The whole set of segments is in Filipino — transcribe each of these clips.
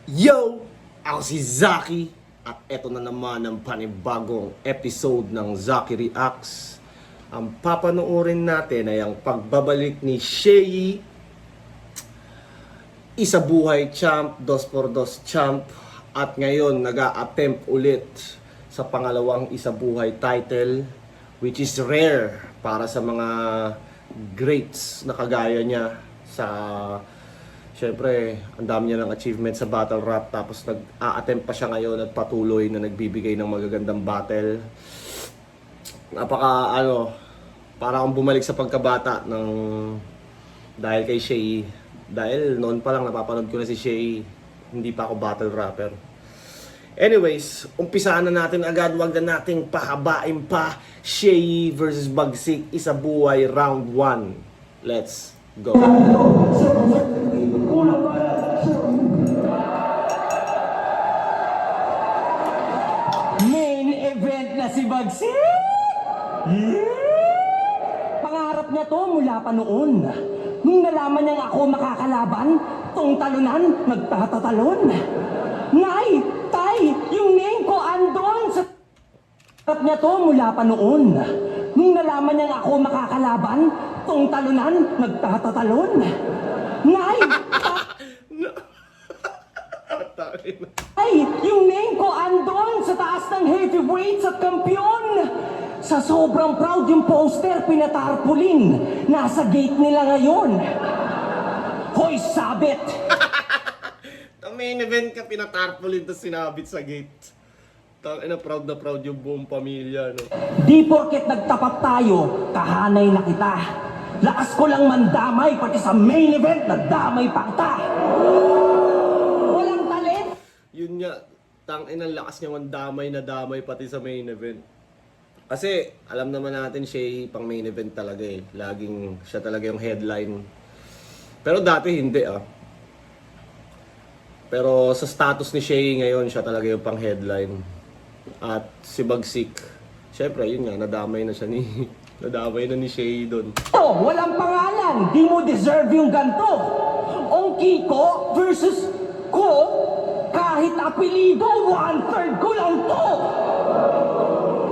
Yo! Ako si Zaki at eto na naman ang panibagong episode ng Zaki Reacts. Ang papanoorin natin ay ang pagbabalik ni Shei, Isa Buhay Champ, 2x2 Champ, at ngayon nag-a-attempt ulit sa pangalawang Isa Buhay title, which is rare para sa mga greats na kagaya niya. Siyempre, ang dami niya ng achievement sa battle rap, tapos nag-a-attempt pa siya ngayon at patuloy na nagbibigay ng magagandang battle. Para akong bumalik sa pagkabata dahil kay Shei. Dahil noon pa lang napapanood ko na si Shei, hindi pa ako battle rapper. Anyways, umpisaan na natin agad, wag na nating pahabain pa. Shei versus Bagsik, Isa Buhay, round 1. Let's go. Main event na si Bagsik! Pangarap niya to mula pa noon. Nung nalaman niyang ako makakalaban, tong talunan, nagtatatalon. Nay! Tay! Yung name ko andon sa... Pangarap niya to mula pa noon. Nung nalaman niyang ako makakalaban, tong talunan, nagtatatalon. Nay! Ay, yung name ko andon sa taas ng heavyweights at kampiyon. Sa sobrang proud yung poster pinatarpulin. Nasa gate nila ngayon. Hoy, sabit! Ang main event ka, pinatarpulin tapos sinabit sa gate. Na proud yung buong pamilya, no? Di porket nagtapat tayo, kahanay na kita. Lakas ko lang mandamay, pati sa main event, nagdamay pa kita. Walang talent. Yun nga, lakas niya damay na damay pati sa main event. Kasi alam naman natin siya pang main event talaga eh. Laging siya talaga yung headline. Pero dati hindi ah. Pero sa status ni Shea ngayon, siya talaga yung pang headline. At si Bagsik, syempre yun nga, nadamay na ni Shea doon. Oh, walang pangalan, di mo deserve yung ganto. Ongki ko versus ko, kahit apelido, 1/3 ko lang to.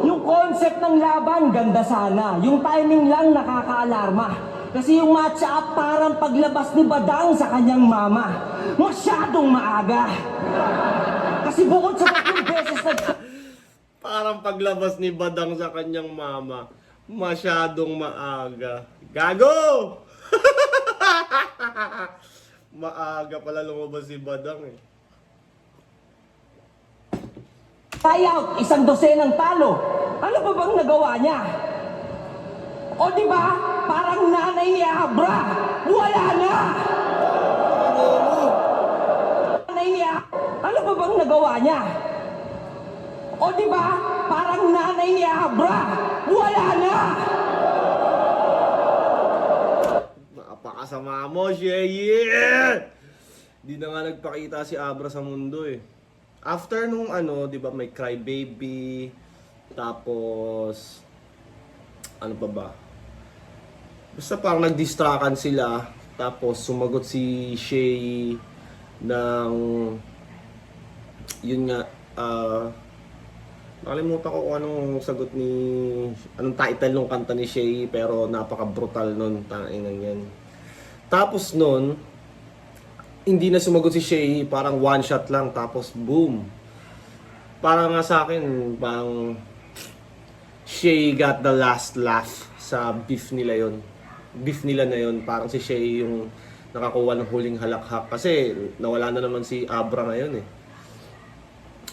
Yung concept ng laban, ganda sana. Yung timing lang nakakaalarma. Kasi yung match-up parang paglabas ni Badang sa kanyang mama. Masyadong maaga. Kasi bukod sa 3 beses Parang paglabas ni Badang sa kanyang mama, masyadong maaga. Gago! Maaga pala lumabas si Badang eh. Tryout, 1 dosenang talo. Ano ba bang nagawa niya? O di ba? Parang nanay ni Abra. Wala na! Nanay ni Abra. Ano ba bang nagawa niya? O di ba? Parang nanay ni Abra. Wala na! Napakasama mo, Shea! Di na nga nagpakita si Abra sa mundo eh. After nung di ba may Cry Baby, tapos ano pa ba? Basta parang nagdistrakan sila, tapos sumagot si Shea ng yun nga, nakalimutan ko kung anong title ng kanta ni Shea, pero napaka-brutal nun, tangina yan. Tapos nun, hindi na sumagot si Shea, parang one shot lang, tapos boom. Parang nga sa akin, parang Shea got the last laugh sa beef nila yon. Beef nila na yon, parang si Shea yung nakakuha ng huling halakhak. Kasi nawala na naman si Abra ngayon eh.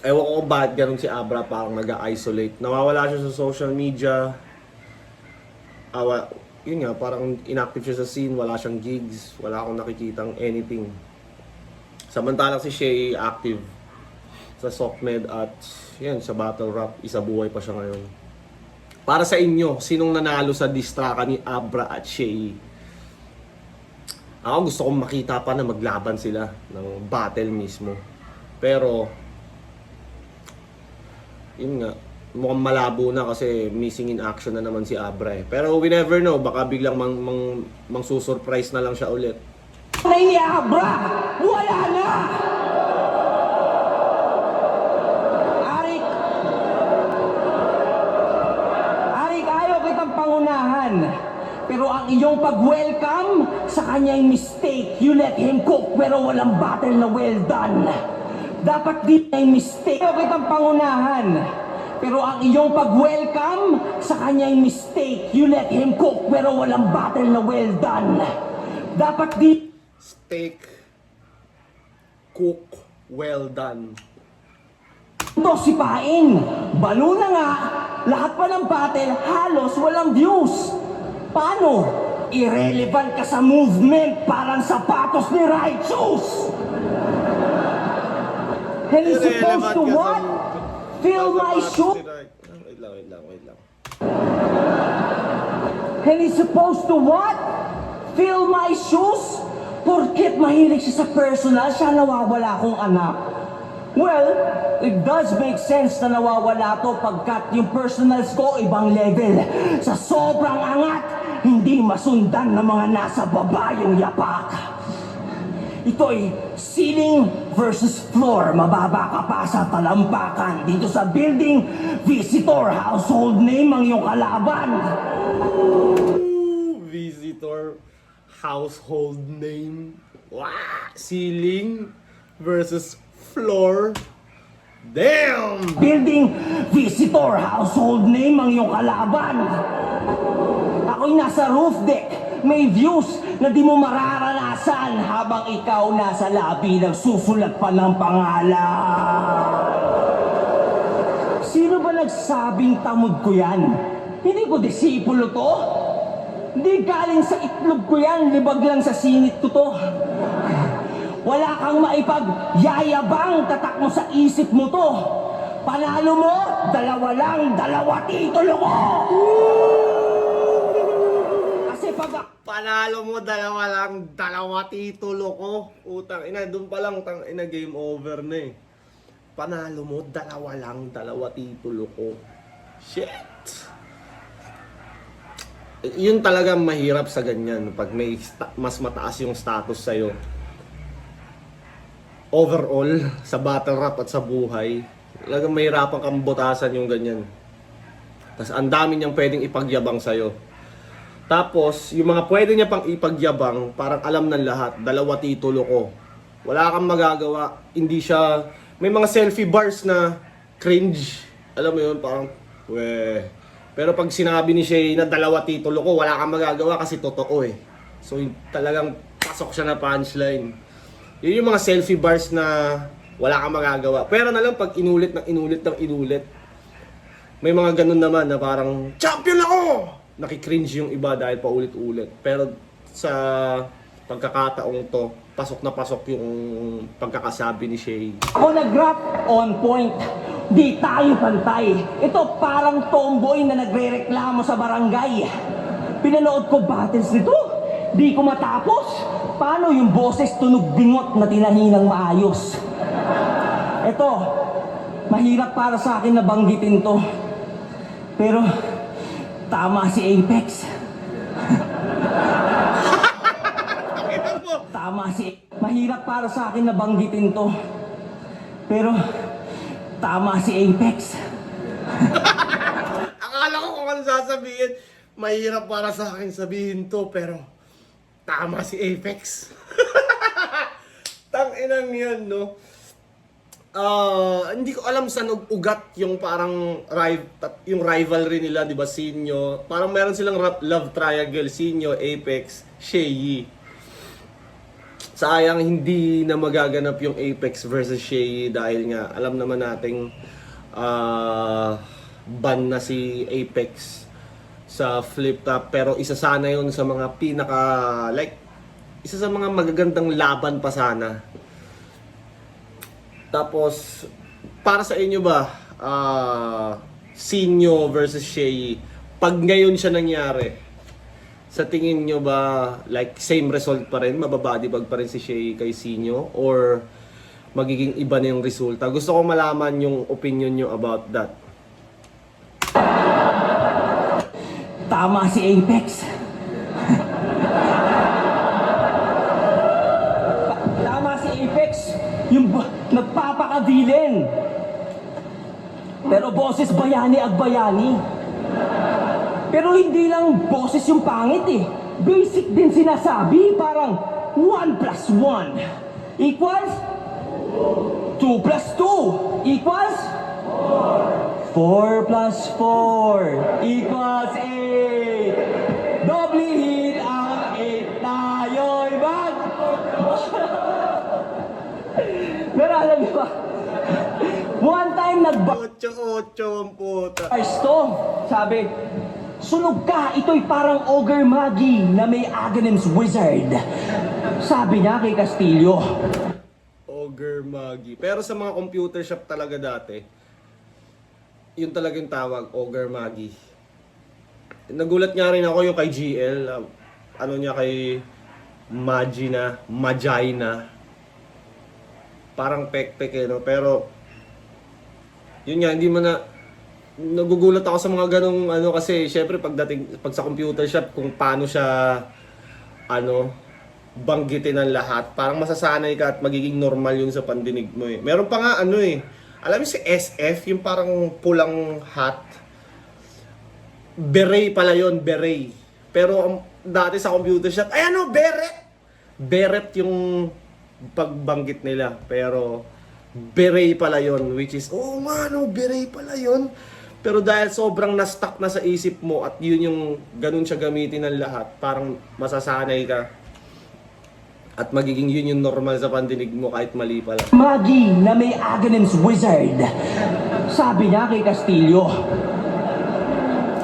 Ewan ko kung bakit ganun si Abra, parang nag-isolate. Nawawala siya sa social media. Yun nga, parang inactive siya sa scene, wala siyang gigs, wala akong nakikitang anything. Samantalang si Shea active sa SOCMED at yan, sa battle rap, Isa Buhay pa siya ngayon. Para sa inyo, sinong nanalo sa distraka ni Abra at Shea? Ako gusto kong makita pa na maglaban sila ng battle mismo. Pero yun nga, mukhang malabo na kasi missing in action na naman si Abra eh. Pero we never know, baka biglang mang susurprise na lang siya ulit. Nanay ni Abra, wala na! ang iyong pag-welcome sa kanyang mistake, you let him cook pero walang battle na well done. Dapat di na yung mistake. Ayaw kitang pangunahan. Pero ang iyong pag-welcome sa kanyang mistake, you let him cook pero walang battle na well done. Dapat di... Steak, cook, well done. Ito sipain. Balo na nga, lahat pa ng battle halos walang views. Paano? Irrelevant ka sa movement, parang sapatos ni Righteous. And he's supposed to what? Fill my shoe? Wait lang. And he's supposed to what? Fill my shoes? Porket mahilig siya sa personal, siya nawawala akong anak. Well, it does make sense na nawawala to pagkat yung personals ko ibang level. Sa sobrang angat, hindi masundan ng mga nasa baba yung yapak. Ito'y ceiling versus floor. Mababa ka pa sa talampakan. Dito sa building, visitor, household name ang iyong kalaban. Visitor, household name. Wow! Ceiling versus floor. Damn! Building, visitor, household name ang iyong kalaban. Ako'y nasa roof deck. May views na di mo mararanasan habang ikaw nasa labi nagsusulat pa ng pangalan. Sino ba nagsabing tamod ko yan? Hindi ko disipulo to. Hindi galing sa itlog ko yan, libag lang sa singit ko to. Wala kang maipagyayabang, tatak mo sa isip mo to. Panalo mo, dalawa lang, dalawa titulo ko. Kasi pag... Panalo mo, dalawa lang, dalawa titulo ko. Utang ina, doon pa lang, tang ina, game over na eh. Panalo mo, dalawa lang, dalawa titulo ko. Shit! Yun talagang mahirap sa ganyan, pag may mas mataas yung status sa'yo. Overall, sa battle rap at sa buhay, talagang mahirapan kang butasan yung ganyan. Tapos ang dami niyang pwedeng ipagyabang sa'yo. Tapos, yung mga pwede niya pang ipagyabang, parang alam ng lahat, dalawa titulo ko. Wala kang magagawa, hindi siya... May mga selfie bars na cringe. Alam mo yun, parang, weh. Pero pag sinabi ni Shay na dalawa titulo ko, wala kang magagawa kasi totoo eh. So, talagang pasok siya na punchline. Yun yung mga selfie bars na wala kang magagawa. Pero na lang, pag inulit, may mga ganun naman na parang, champion ako! Nakikringe yung iba dahil paulit-ulit. Pero sa pagkakataong to, pasok na pasok yung pagkakasabi ni Shay. Ako nag-rap on point. Di tayo pantay. Ito parang tomboy na nagre-reklamo sa barangay. Pinanood ko battles nito. Di ko matapos. Paano yung boses tunog bingot na tinahinang maayos? Ito, mahirap para sa akin na banggitin to. Pero, tama si Apex. Mahirap para sa akin na banggitin to. Pero, tama si Apex. Akala ko kung ano sasabihin, mahirap para sa akin sabihin to, pero tama si Apex. Tang-inang yan, no? Hindi ko alam saan ugat yung parang yung rivalry nila, di ba, Sinyo. Parang meron silang love triangle, Sinyo, Apex, Shay. Sayang hindi na magaganap yung Apex versus Shay dahil nga alam naman nating ban na si Apex sa flip top, pero isa sana yun sa mga isa sa mga magagandang laban pa sana. Tapos para sa inyo ba Sinyo versus Shay, pag ngayon siya nangyari, sa tingin nyo ba like same result pa rin, mababadibag pa rin si Shay kay Sinyo, or magiging iba na yung resulta? Gusto ko malaman yung opinion nyo about that. Tama si Apex. Tama si Apex. Yung nagpapaka-villain. Pero boses bayani ag bayani. Pero hindi lang boses yung pangit eh. basic din sinasabi, parang 1 plus 1 equals 2 plus 2 equals 4 plus 4 equals 8. Doblihin ang 8 tayo'y mag... Pero alam niyo ba, one time Ocho ang puta. to, sabi, sunog ka, ito'y parang ogre magi na may Aghanim's wizard. Sabi niya kay Castillo. Ogre Magi. Pero sa mga computer shop talaga dati, yun talaga yung tawag, Ogre Magi. Nagulat nga rin ako yung kay GL, ano niya kay Magina. Parang pek-pek eh, no? Pero, yun nga, hindi mo na, nagugulat ako sa mga ganong, ano, kasi, syempre, pag sa computer shop, kung paano siya, ano, banggitin ang lahat, parang masasanay ka at magiging normal yun sa pandinig mo eh. Meron pa nga, ano eh, alam mo si SF, yung parang pulang hat, beret pala yun, beret. Pero, dati sa computer shop, ay ano, beret yung pagbanggit nila, pero beret pala yon, which is, oh mano, beret pala yon. Pero dahil sobrang na-stuck na sa isip mo at yun yung ganun siya gamitin ng lahat, parang masasanay ka at magiging yun yung normal sa pandinig mo kahit mali pala. Magi na may Aghanim's wizard. Sabi niya kay Castillo.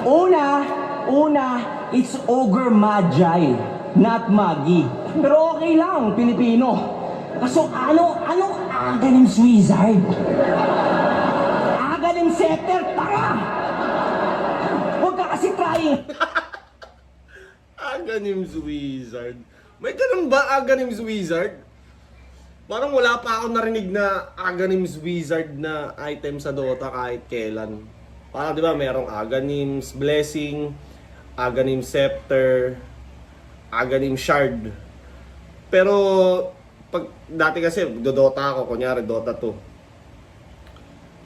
Una, it's Ogre Magi, not Magi. Pero okay lang, Pilipino. Kaso anong Aghanim's wizard? Aghanim's scepter, tara! Huwag ka kasi trying. Aghanim's Wizard. May ganun ba Aghanim's Wizard? Parang wala pa ako narinig na Aghanim's Wizard na item sa Dota kahit kailan. Parang di ba merong Aghanim's Blessing, Aghanim's Scepter, Aghanim's Shard. Pero pag dati kasi Dota ako, kunyari Dota 2.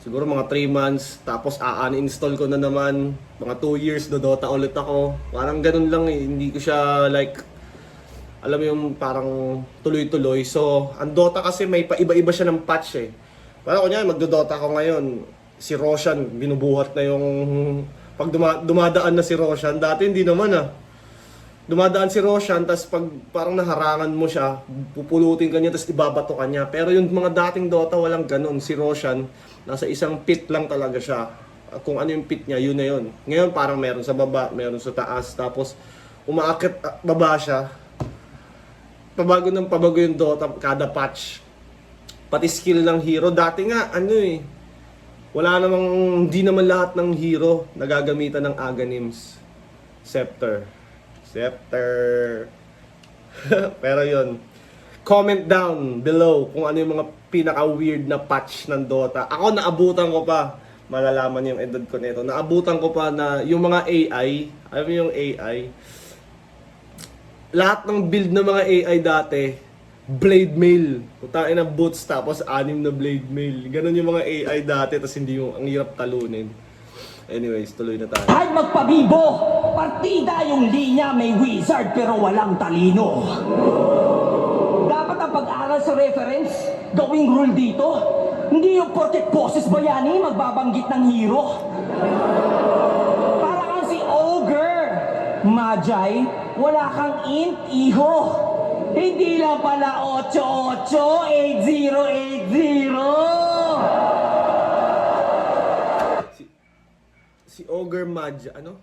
Siguro mga 3 months, tapos uninstall ko na naman, mga 2 years Dota ulit ako. Parang ganun lang eh, hindi ko siya like, alam mo yung parang tuloy-tuloy. So, ang Dota kasi may paiba-iba siya ng patch eh. Parang kunyari magdo-Dota ako ngayon, si Roshan, binubuhat na yung, pag dumadaan na si Roshan, dati hindi naman ah. Dumadaan si Roshan, tapos pag parang naharangan mo siya, pupulutin ka niya, tapos ibabato ka niya. Pero yung mga dating Dota, walang ganun. Si Roshan, nasa isang pit lang talaga siya. Kung ano yung pit niya, yun na yun. Ngayon parang meron sa baba, meron sa taas, tapos umaakit baba siya. Pabago yung Dota, kada patch. Pati skill ng hero. Dati nga, ano eh, hindi naman lahat ng hero nagagamitan ng Aghanim's Scepter. Pero yun, comment down below kung ano yung mga pinaka-weird na patch ng Dota. Ako naabutan ko pa, malalaman yung edad ko nito, naabutan ko pa na yung mga AI, alam mo yung AI, lahat ng build ng mga AI dati, blade mail. Putain na boots tapos 6 na blade mail. Ganon yung mga AI dati, tapos hindi yung ang hirap talunin. Anyways, tuloy na tayo. Kahit magpabibo, partida yung linya may wizard pero walang talino. Dapat ang pag-aaral sa reference, gawing rule dito. Hindi yung porket boses bayani magbabanggit ng hero. Para kang si Ogre Magi, wala kang int, iho. Hindi lang pala 888080. Si Ogre Magi, ano?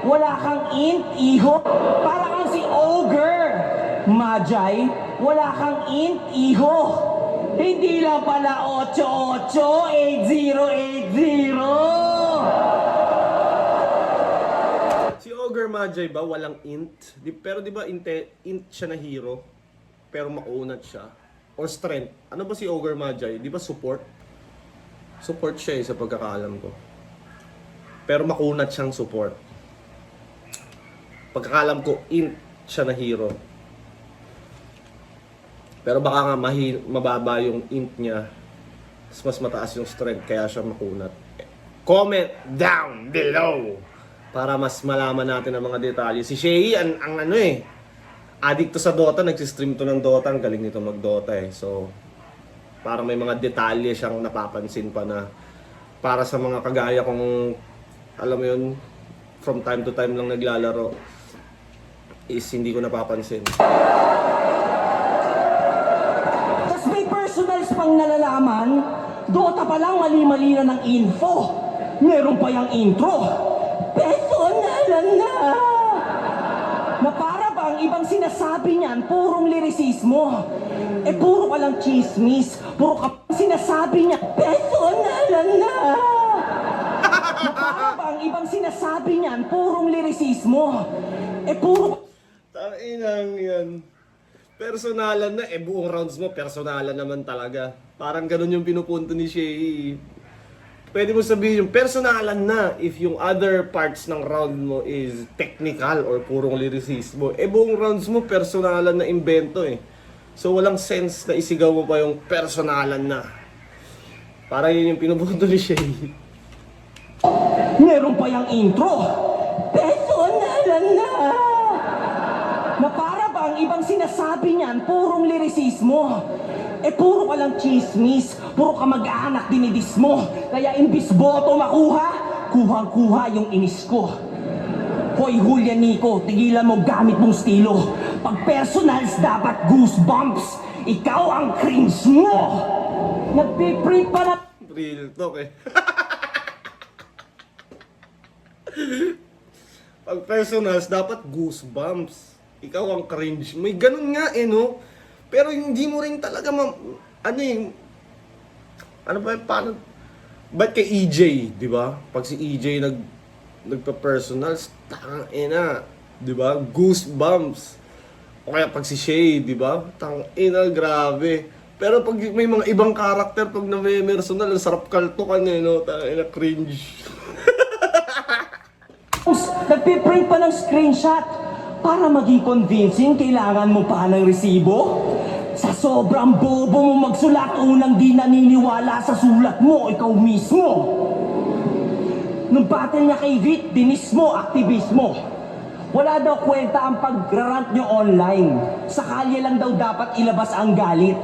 Wala kang int, iho. Para kang si Ogre Magi, wala kang int, iho. Hindi lang pala 888080. Si Ogre Magi ba walang int? Pero di ba int siya na hero? Pero maunat siya. Or strength. Ano ba si Ogre Magi? Di ba support? Support siya sa pagkakaalam ko. Pero makunat siyang support. Pagkakalam ko, int siya na hero. Pero baka nga mababa yung int niya. Mas mataas yung strength, kaya siya makunat. Comment down below Para mas malaman natin ang mga detalye. Si Shay, ang ano eh, addict to sa Dota, nagsistream to ng Dota, ang galing nito mag-Dota eh. So, parang may mga detalye siyang napapansin pa na para sa mga kagaya kong, alam mo yun, from time to time lang naglalaro, is hindi ko napapansin. Tas may personals pang nalalaman, Dota pa lang mali-mali na ng info. Meron pa yung intro. Personalan na! Na para bang ibang sinasabi niyan, purong lirisismo. Eh puro ka lang chismis, puro ka sinasabi niya, personalan na! Na para bang ibang sinasabi niyan, purong lirisismo. Eh puro Tanginang yan. Personalan na, buong rounds mo, personalan naman talaga. Parang ganun yung pinupunto ni Shay. Pwede mo sabihin yung personalan na if yung other parts ng round mo is technical or purong lyricismo. Buong rounds mo, personalan na invento eh. So walang sense na isigaw mo pa yung personalan na. Parang yun yung pinupunto ni Shay. meron pa yung intro. Personalan na! Na para bang ibang sinasabi niyan, purong lirisismo. Eh puro ka lang chismis, puro ka mag-aanak dinidis mo. Kaya imbis boto makuha, kuhang-kuha yung inis ko. Hoy Julianico, tigilan mo gamit mong estilo. Pag personals dapat goosebumps, ikaw ang cringe mo. Nagpiprint pa na... Real talk eh. Pag personals, dapat goosebumps. Ikaw ang cringe. May ganun nga eh, no? Pero hindi mo rin talaga ano yung... Ano ba, paano... Ba't kay EJ, di ba? Pag si EJ nagpa-personals, tangina, di ba? Goosebumps. O kaya pag si Shay, di ba? Tangina, grabe. Pero pag may mga ibang karakter, pag na may personal, ang sarap kaltukan eh, no? Tangina, cringe. Nagpiprint pa ng screenshot. Para maging convincing, kailangan mo pa ng resibo? Sa sobrang bobo mo magsulat, unang di naniniwala sa sulat mo, ikaw mismo. Nung battle niya kay Vit, dinis mo, aktivismo. Wala daw kwenta ang pag-rant nyo online. Sa kalye lang daw dapat ilabas ang galit.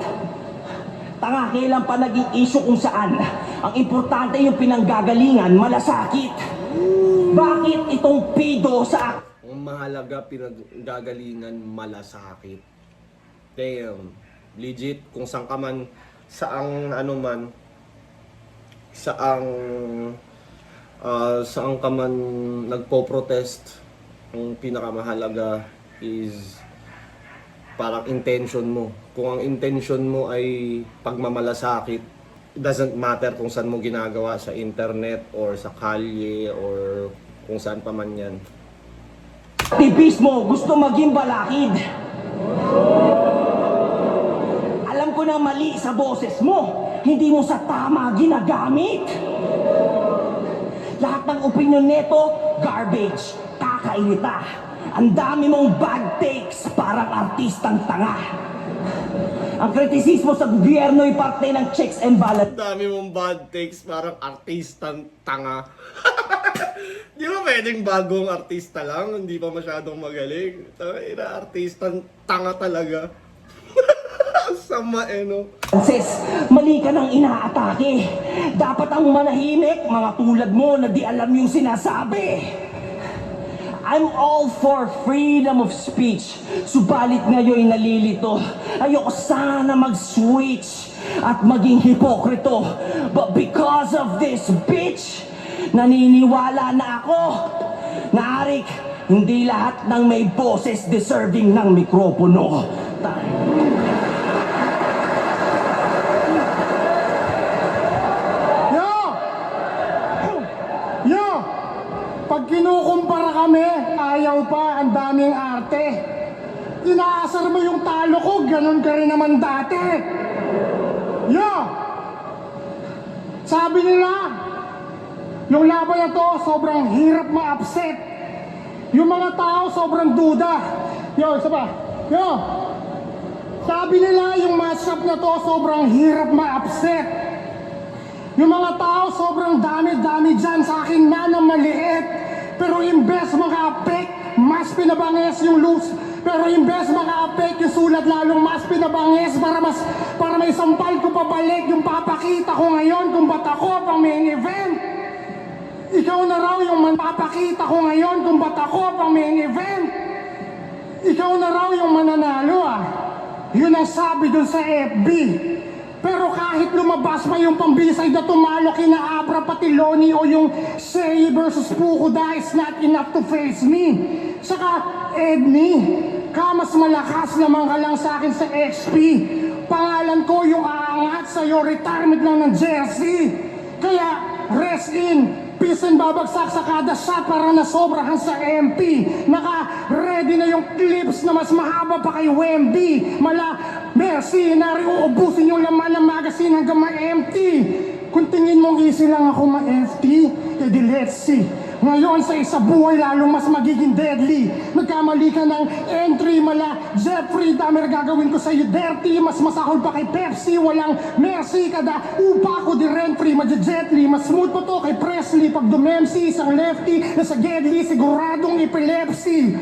Tanga, kailan pa naging issue kung saan? Ang importante yung pinanggagalingan, malasakit. Bakit itong pido sa... Ang mahalaga, pinagagalingan, malasakit. Damn. Legit, kung saan ka man, saang ano man, saan ka man nagpo-protest, ang pinakamahalaga is parang intention mo. Kung ang intention mo ay pagmamalasakit, it doesn't matter kung saan mo ginagawa, sa internet or sa kalye or kung saan pa man yan. Aktivismo, gusto maging balakid. Alam ko na mali sa boses mo, hindi mo sa tama ginagamit. Lahat ng opinion neto, garbage, kakainita. Ang dami mong bad takes, parang artistang tanga. Ang kritisismo sa gobyerno ay parte ng checks and balances. Dami mong bad takes, parang artistang tanga. Di ba pwedeng bagong artista lang, hindi pa masyadong magaling? Tangina, artistang tanga talaga. Sama eh, no? Mali ka nang inaatake. Dapat ang manahimik, mga tulad mo na di alam yung sinasabi. I'm all for freedom of speech. Subalit ngayon nalilito. Ayoko sana mag-switch at maging hipokrito. But because of this bitch, naniniwala na ako na Arik, hindi lahat ng may boses deserving ng mikropono. Pag kinukumpara kami, ayaw pa, ang daming arte. Inaasar mo yung talo ko, ganun ka rin naman dati. Sabi nila, yung laban na to, sobrang hirap ma-upset. Yung mga tao, sobrang duda. Isa pa. Sabi nila, yung matchup na to, sobrang hirap ma-upset. Yung mga tao, sobrang dami-dami dyan sa akin na maliit. Pero imbes maka-apek, mas pinabanges yung loose. Pero imbes maka-apek yung sulat, lalong mas pinabanges para may sampal ko pabalik yung papakita ko ngayon kung ba't ako pang main event. Ikaw na raw yung papakita ko ngayon kung ba't ako pang main event. Ikaw na raw yung mananalo ah. Yun ang sabi dun sa FB. Pero kahit lumabas pa yung pambisay na tumalo kina Abra Patiloni o yung Sei versus Pukuda is not enough to face me. Saka, Edney, mas malakas naman ka lang sa akin sa XP. Pangalan ko yung aangat sa'yo, retirement lang ng jersey. Kaya, rest in peace and babagsak sa kada shot para nasobrahan sa MP. Naka-ready na yung clips na mas mahaba pa kay Wemby. Merci, uubusin yung laman ng magazine hanggang ma-empty. Kung tingin mong easy lang ako ma-FT, edi let's see. Ngayon sa isa buhay lalong mas magiging deadly. Nagkamali ka ng entry, Jeffrey, dami na gagawin ko sa'yo dirty. Mas masahol pa kay Pepsi, walang mercy. Kada upa ko di rent-free, madya-jetly. Mas smooth pa to kay Presley. Pag dumemsi, isang lefty, nasa Gedli, siguradong epilepsy.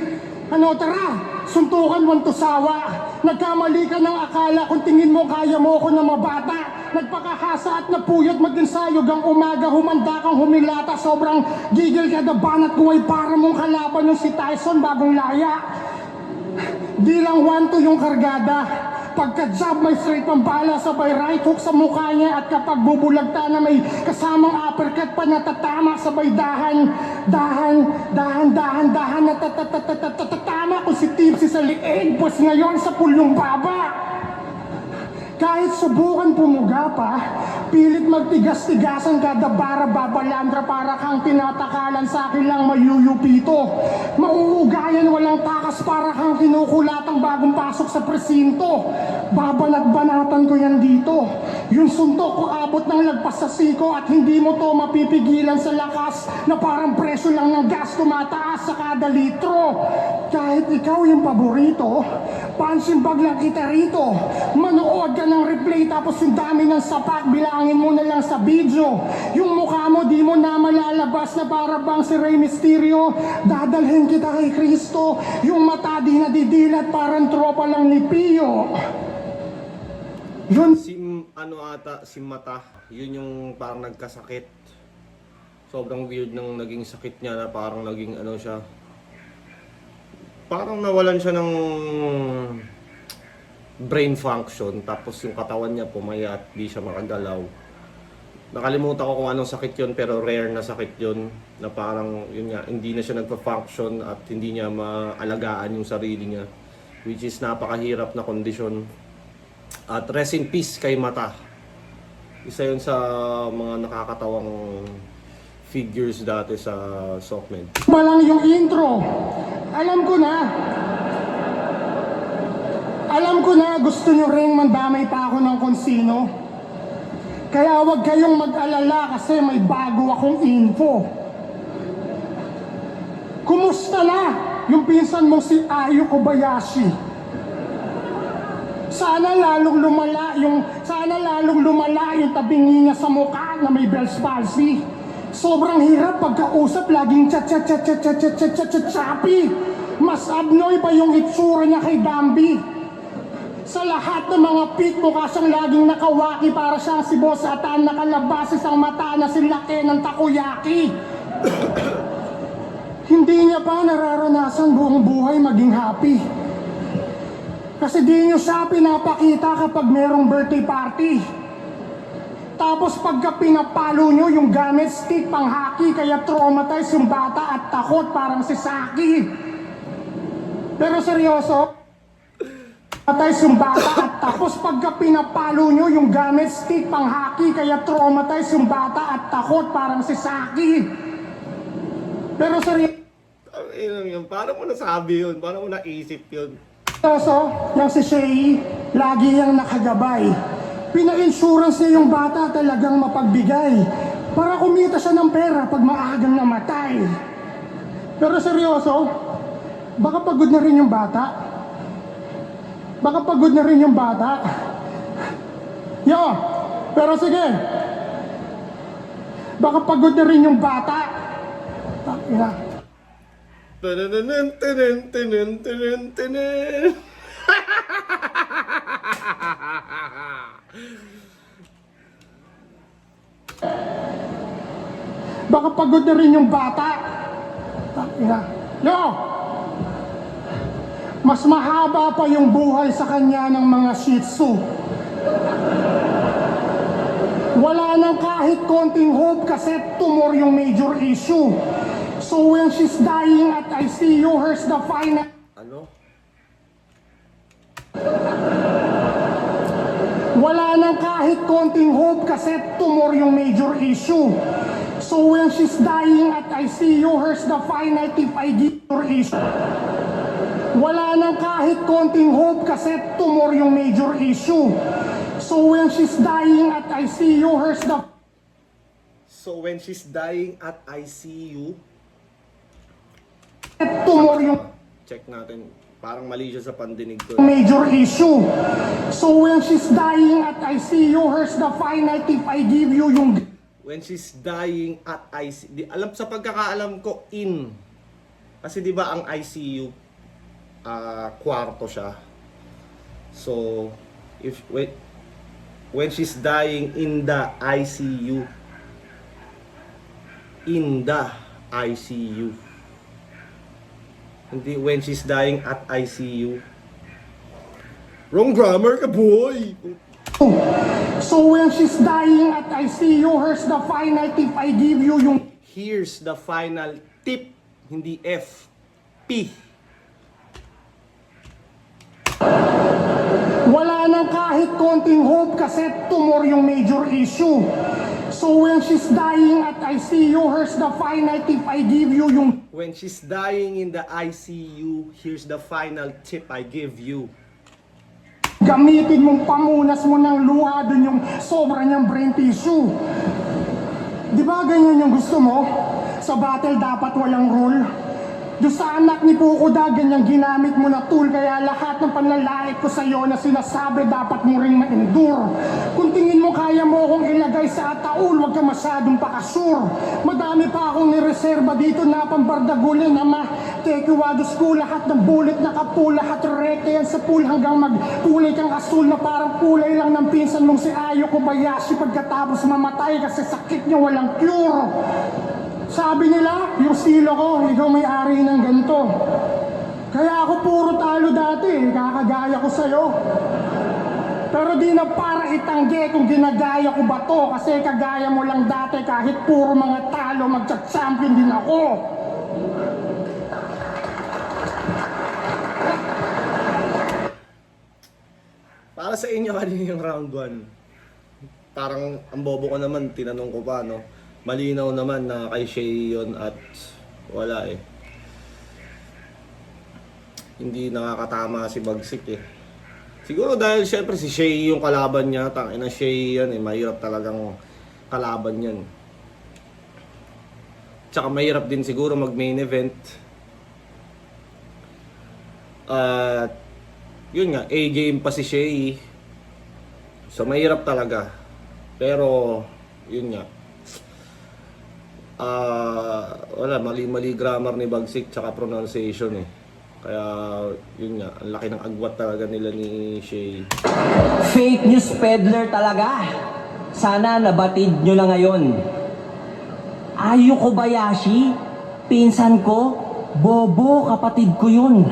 Ano, tara, suntukan mo to sawa. Nagkamali ka ng akala kung tingin mo kaya mo ako na mabata. Nagpakahasa at napuyat mag-ensayo gang umaga, humanda kang humilata. Sobrang gigil ka na banat kung ay para mong kalaban yung si Tyson bagong laya. Di lang 1-2 yung kargada. Pagka-jab may straight pang bala, sabay right hook sa mukha niya. At kapag bubulagta na may kasamang uppercut pa natatama, sabay dahan, natatatama kung si Tipsy sa liig, pues ngayon sa pulong baba. Kahit subukan pumuga pa, pilit magtigas-tigasan kada bara babalandra para kang tinatakalan sa akin lang mayuyupito. Mauugayan walang takas para kang kinukulatang bagong pasok sa presinto. Babanat-banatan ko yan dito. Yung suntok ko abot ng lagpas sa siko at hindi mo to mapipigilan sa lakas na parang presyo lang ng gas tumataas sa kada litro. Kahit ikaw yung paborito, punching bag lang kita rito. Manood ka ng replay tapos yung dami ng sapak bilangin mo na lang sa video. Yung mukha mo di mo na malalabas na para bang si Rey Mysterio. Dadalhin kita kay Kristo. Yung mata di nadidilat parang tropa lang ni Pio. Yun Si Mata, yun yung parang nagkasakit. Sobrang weird ng naging sakit niya na parang naging siya. Parang nawalan siya ng brain function, tapos yung katawan niya pumayat, di siya makagalaw. Nakalimutan ko kung anong sakit yun, pero rare na sakit yun, na parang yun nga, hindi na siya nagpa-function at hindi niya maalagaan yung sarili niya, which is napakahirap na kondisyon. At rest in peace kay Mata. Isa yun sa mga nakakatawang figures dati sa Sockmed. Malang yung intro. Alam ko na gusto nyo ring mandamay pa ako ng konsino. Kaya huwag kayong mag-alala kasi may bago akong info. Kumusta na yung pinsan mong si Ayu Kobayashi? Sana lalong lumala yung tabingi niya sa mukha na may Bell's palsy. Sobrang hirap pagkausap, laging chappy. Mas abnoy pa yung itsura niya kay Bambi. Sa lahat ng mga pit mukha siyang laging nakawaki para siyang si Boss Atan, nakalabas isang mata na si laki ng takoyaki. Hindi niya pa nararanasan buong buhay maging happy. Kasi di niyo siya pinapakita kapag merong birthday party. Tapos pagka pinapalo nyo yung gamit stick pang hockey, kaya traumatized yung bata at takot parang si Saki. Pero seryoso, traumatized yung bata at tapos pagka pinapalo nyo yung gamit stick pang hockey, kaya traumatized yung bata at takot parang si Saki. Pero seryoso, paano mo nasabi yun? Paano mo naisip yun? yung si Shay, lagi yung nakagabay. Pina-insurance niya yung bata talagang mapagbigay para kumita siya ng pera pag maagang namatay. Pero seryoso, baka pagod na rin yung bata. Yo, pero sige. Baka pagod na rin yung bata. Tanananan, tanan, tanan, tanan, tanan. Baka pagod na rin yung bata. Ina. Yo! Mas mahaba pa yung buhay sa kanya ng mga Shih Tzu. Wala nang kahit konting hope kasi tumor yung major issue. So when she's dying at ICU, here's the final... Ano? Wala nang kahit konting hope kasi tumor yung major issue. So when she's dying at ICU, here's the final tip I give her issue. Wala nang kahit konting hope kasi tumor yung major issue. So when she's dying at ICU, here's the... So when she's dying at ICU, tumor yung check natin. Parang mali siya sa pandinig ko. major issue. So when she's dying at ICU, here's the final tip I give you yung... When she's dying at ICU, alam sa pagkakaalam ko in. Kasi 'di ba ang ICU kwarto siya. So if when she's dying in the ICU, in the ICU. Hindi when she's dying at ICU. Wrong grammar ka, boy. So when she's dying at ICU, here's the final tip I give you yung... Here's the final tip, hindi F, P. Wala nang kahit konting hope kasi tumor yung major issue. So when she's dying at ICU, here's the final tip I give you yung... When she's dying in the ICU, here's the final tip I give you. Gamitin mong pamunas mo ng luha dun yung sobra niyang brain tissue. Di ba ganyan yung gusto mo? Sa battle dapat walang rule. Doon sa anak ni Pukuda, ganyang ginamit mo na tool. Kaya lahat ng panlalait ko sa'yo na sinasabi dapat mo ring ma-endure. Kung tingin mo kaya mo akong ilagay sa ataul, huwag ka masyadong pakasure. Madami pa akong nireserba dito na pambardagulin na ma-tekiwado school. Lahat ng bullet nakapool, lahat rekta yan sa pool hanggang magkulay kang asul na parang kulay lang ng pinsan mong si Ayo Kobayashi pagkatapos mamatay kasi sakit niya walang cure. Sabi nila, yung estilo ko, ikaw may-ari ng ganito. Kaya ako puro talo dati, kakagaya ko sa'yo. Pero di na para itanggi kung ginagaya ko ba to, kasi kagaya mo lang dati kahit puro mga talo, magcha-champion din ako. Para sa inyo, kanina yung round 1. Parang ang bobo ko naman, tinanong ko pa, no? Malinaw naman na kay Shay yun at wala eh. Hindi nakakatama si Bagsik eh. Siguro dahil syempre si Shay yung kalaban niya, tangina Shay yan eh, mahirap talagang kalaban yan. Tsaka mahirap din siguro mag main event. At yun nga, A-game pa si Shay. So mahirap talaga. Pero yun nga. Wala, mali-mali grammar ni Bagsik tsaka pronunciation eh. Kaya yun nga, ang laki ng agwat talaga nila ni Shay. Fake news peddler talaga. Sana nabatid nyo na ngayon. Ayo Kobayashi, pinsan ko, bobo, kapatid ko yun.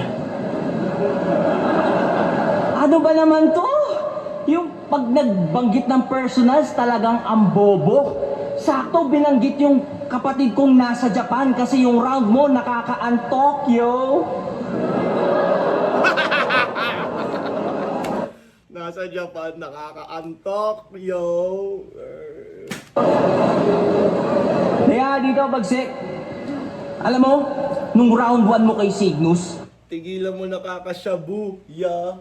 Ano ba naman to? Yung pag nagbanggit ng personals talagang ang bobo. Sakto binanggit yung kapatid kong nasa Japan kasi yung round mo nakakaantok, yo. Nasa Japan, nakakaantok, yo. Kaya dito, Bagsik. Alam mo, nung round 1 mo kay Cygnus, Tigilan mo nakakashabu, ya.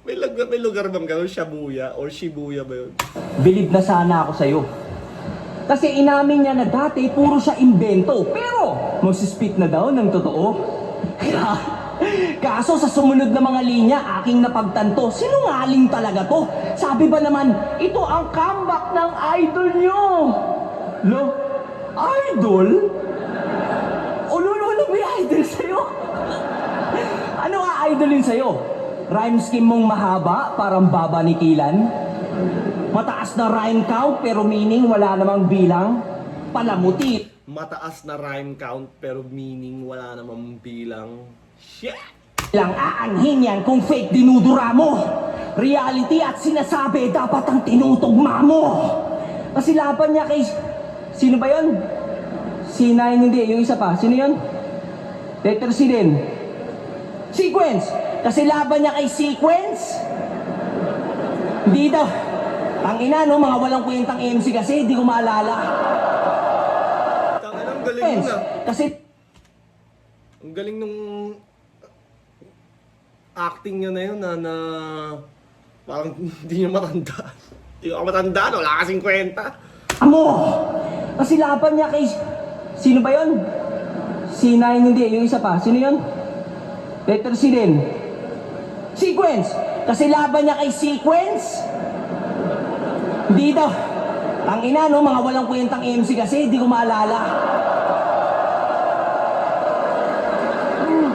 may lugar bang gano'n? Shabuya or Shibuya ba yun? bilib na sana ako sa'yo. Kasi inamin niya na dati puro siya imbento. Pero magsispit na daw ng totoo. Kaso sa sumunod na mga linya, aking napagtanto, sinungaling talaga to. Sabi ba naman, ito ang comeback ng idol nyo. Lo, idol? O lolo, may idolin sa'yo. Rhyme scheme mong mahaba, parang baba ni Kilan. Mataas na rhyme count, pero meaning wala namang bilang. Palamuti. Mataas na rhyme count pero meaning wala namang bilang. Shit! Lang aanhin yan kung fake dinudura mo. Reality at sinasabi dapat ang tinutugma mo. Kasi laban niya kay... Sino ba yun? C9 hindi, yung isa pa. Sino yun? Letter C din. Sequence. Kasi laban niya kay Sequence. Hindi daw. Tangina no, mga walang kwentang MC kasi, hindi ko maalala. Tangina, ang galing nun ah. Kasi... Ang galing nung acting niya na yun na parang hindi niya matanda. Hindi ako matanda, wala kasing kwenta. Amo! Kasi laban niya kay... Sino ba yun? C9 hindi, yung isa pa. Sino yun? Letter C din. Sequence. Kasi laban niya kay Sequence. Hindi daw. Tangina no, mga walang kwentang MC kasi, hindi ko maalala.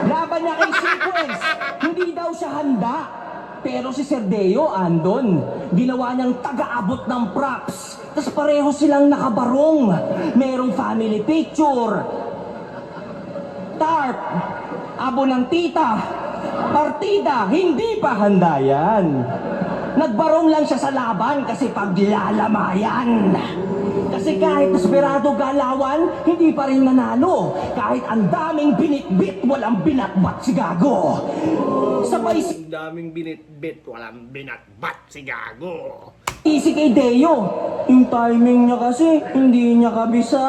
Laban niya kay Sequence. Hindi daw siya handa. Pero si Serdeo andon. Ginawa niyang taga-abot ng props. Tapos pareho silang nakabarong. Merong family picture. Tarp. Abo ng tita. Partida. Hindi pa handa yan. Nagbarong lang siya sa laban kasi paglalamayan. Kasi kahit desperado galawan, hindi pa rin nanalo. Kahit ang daming binitbit, walang binatbat si Gago. Sabay Ang daming binitbit, walang binatbat si Gago. si kay Deo. Yung timing niya kasi, hindi niya kabisa.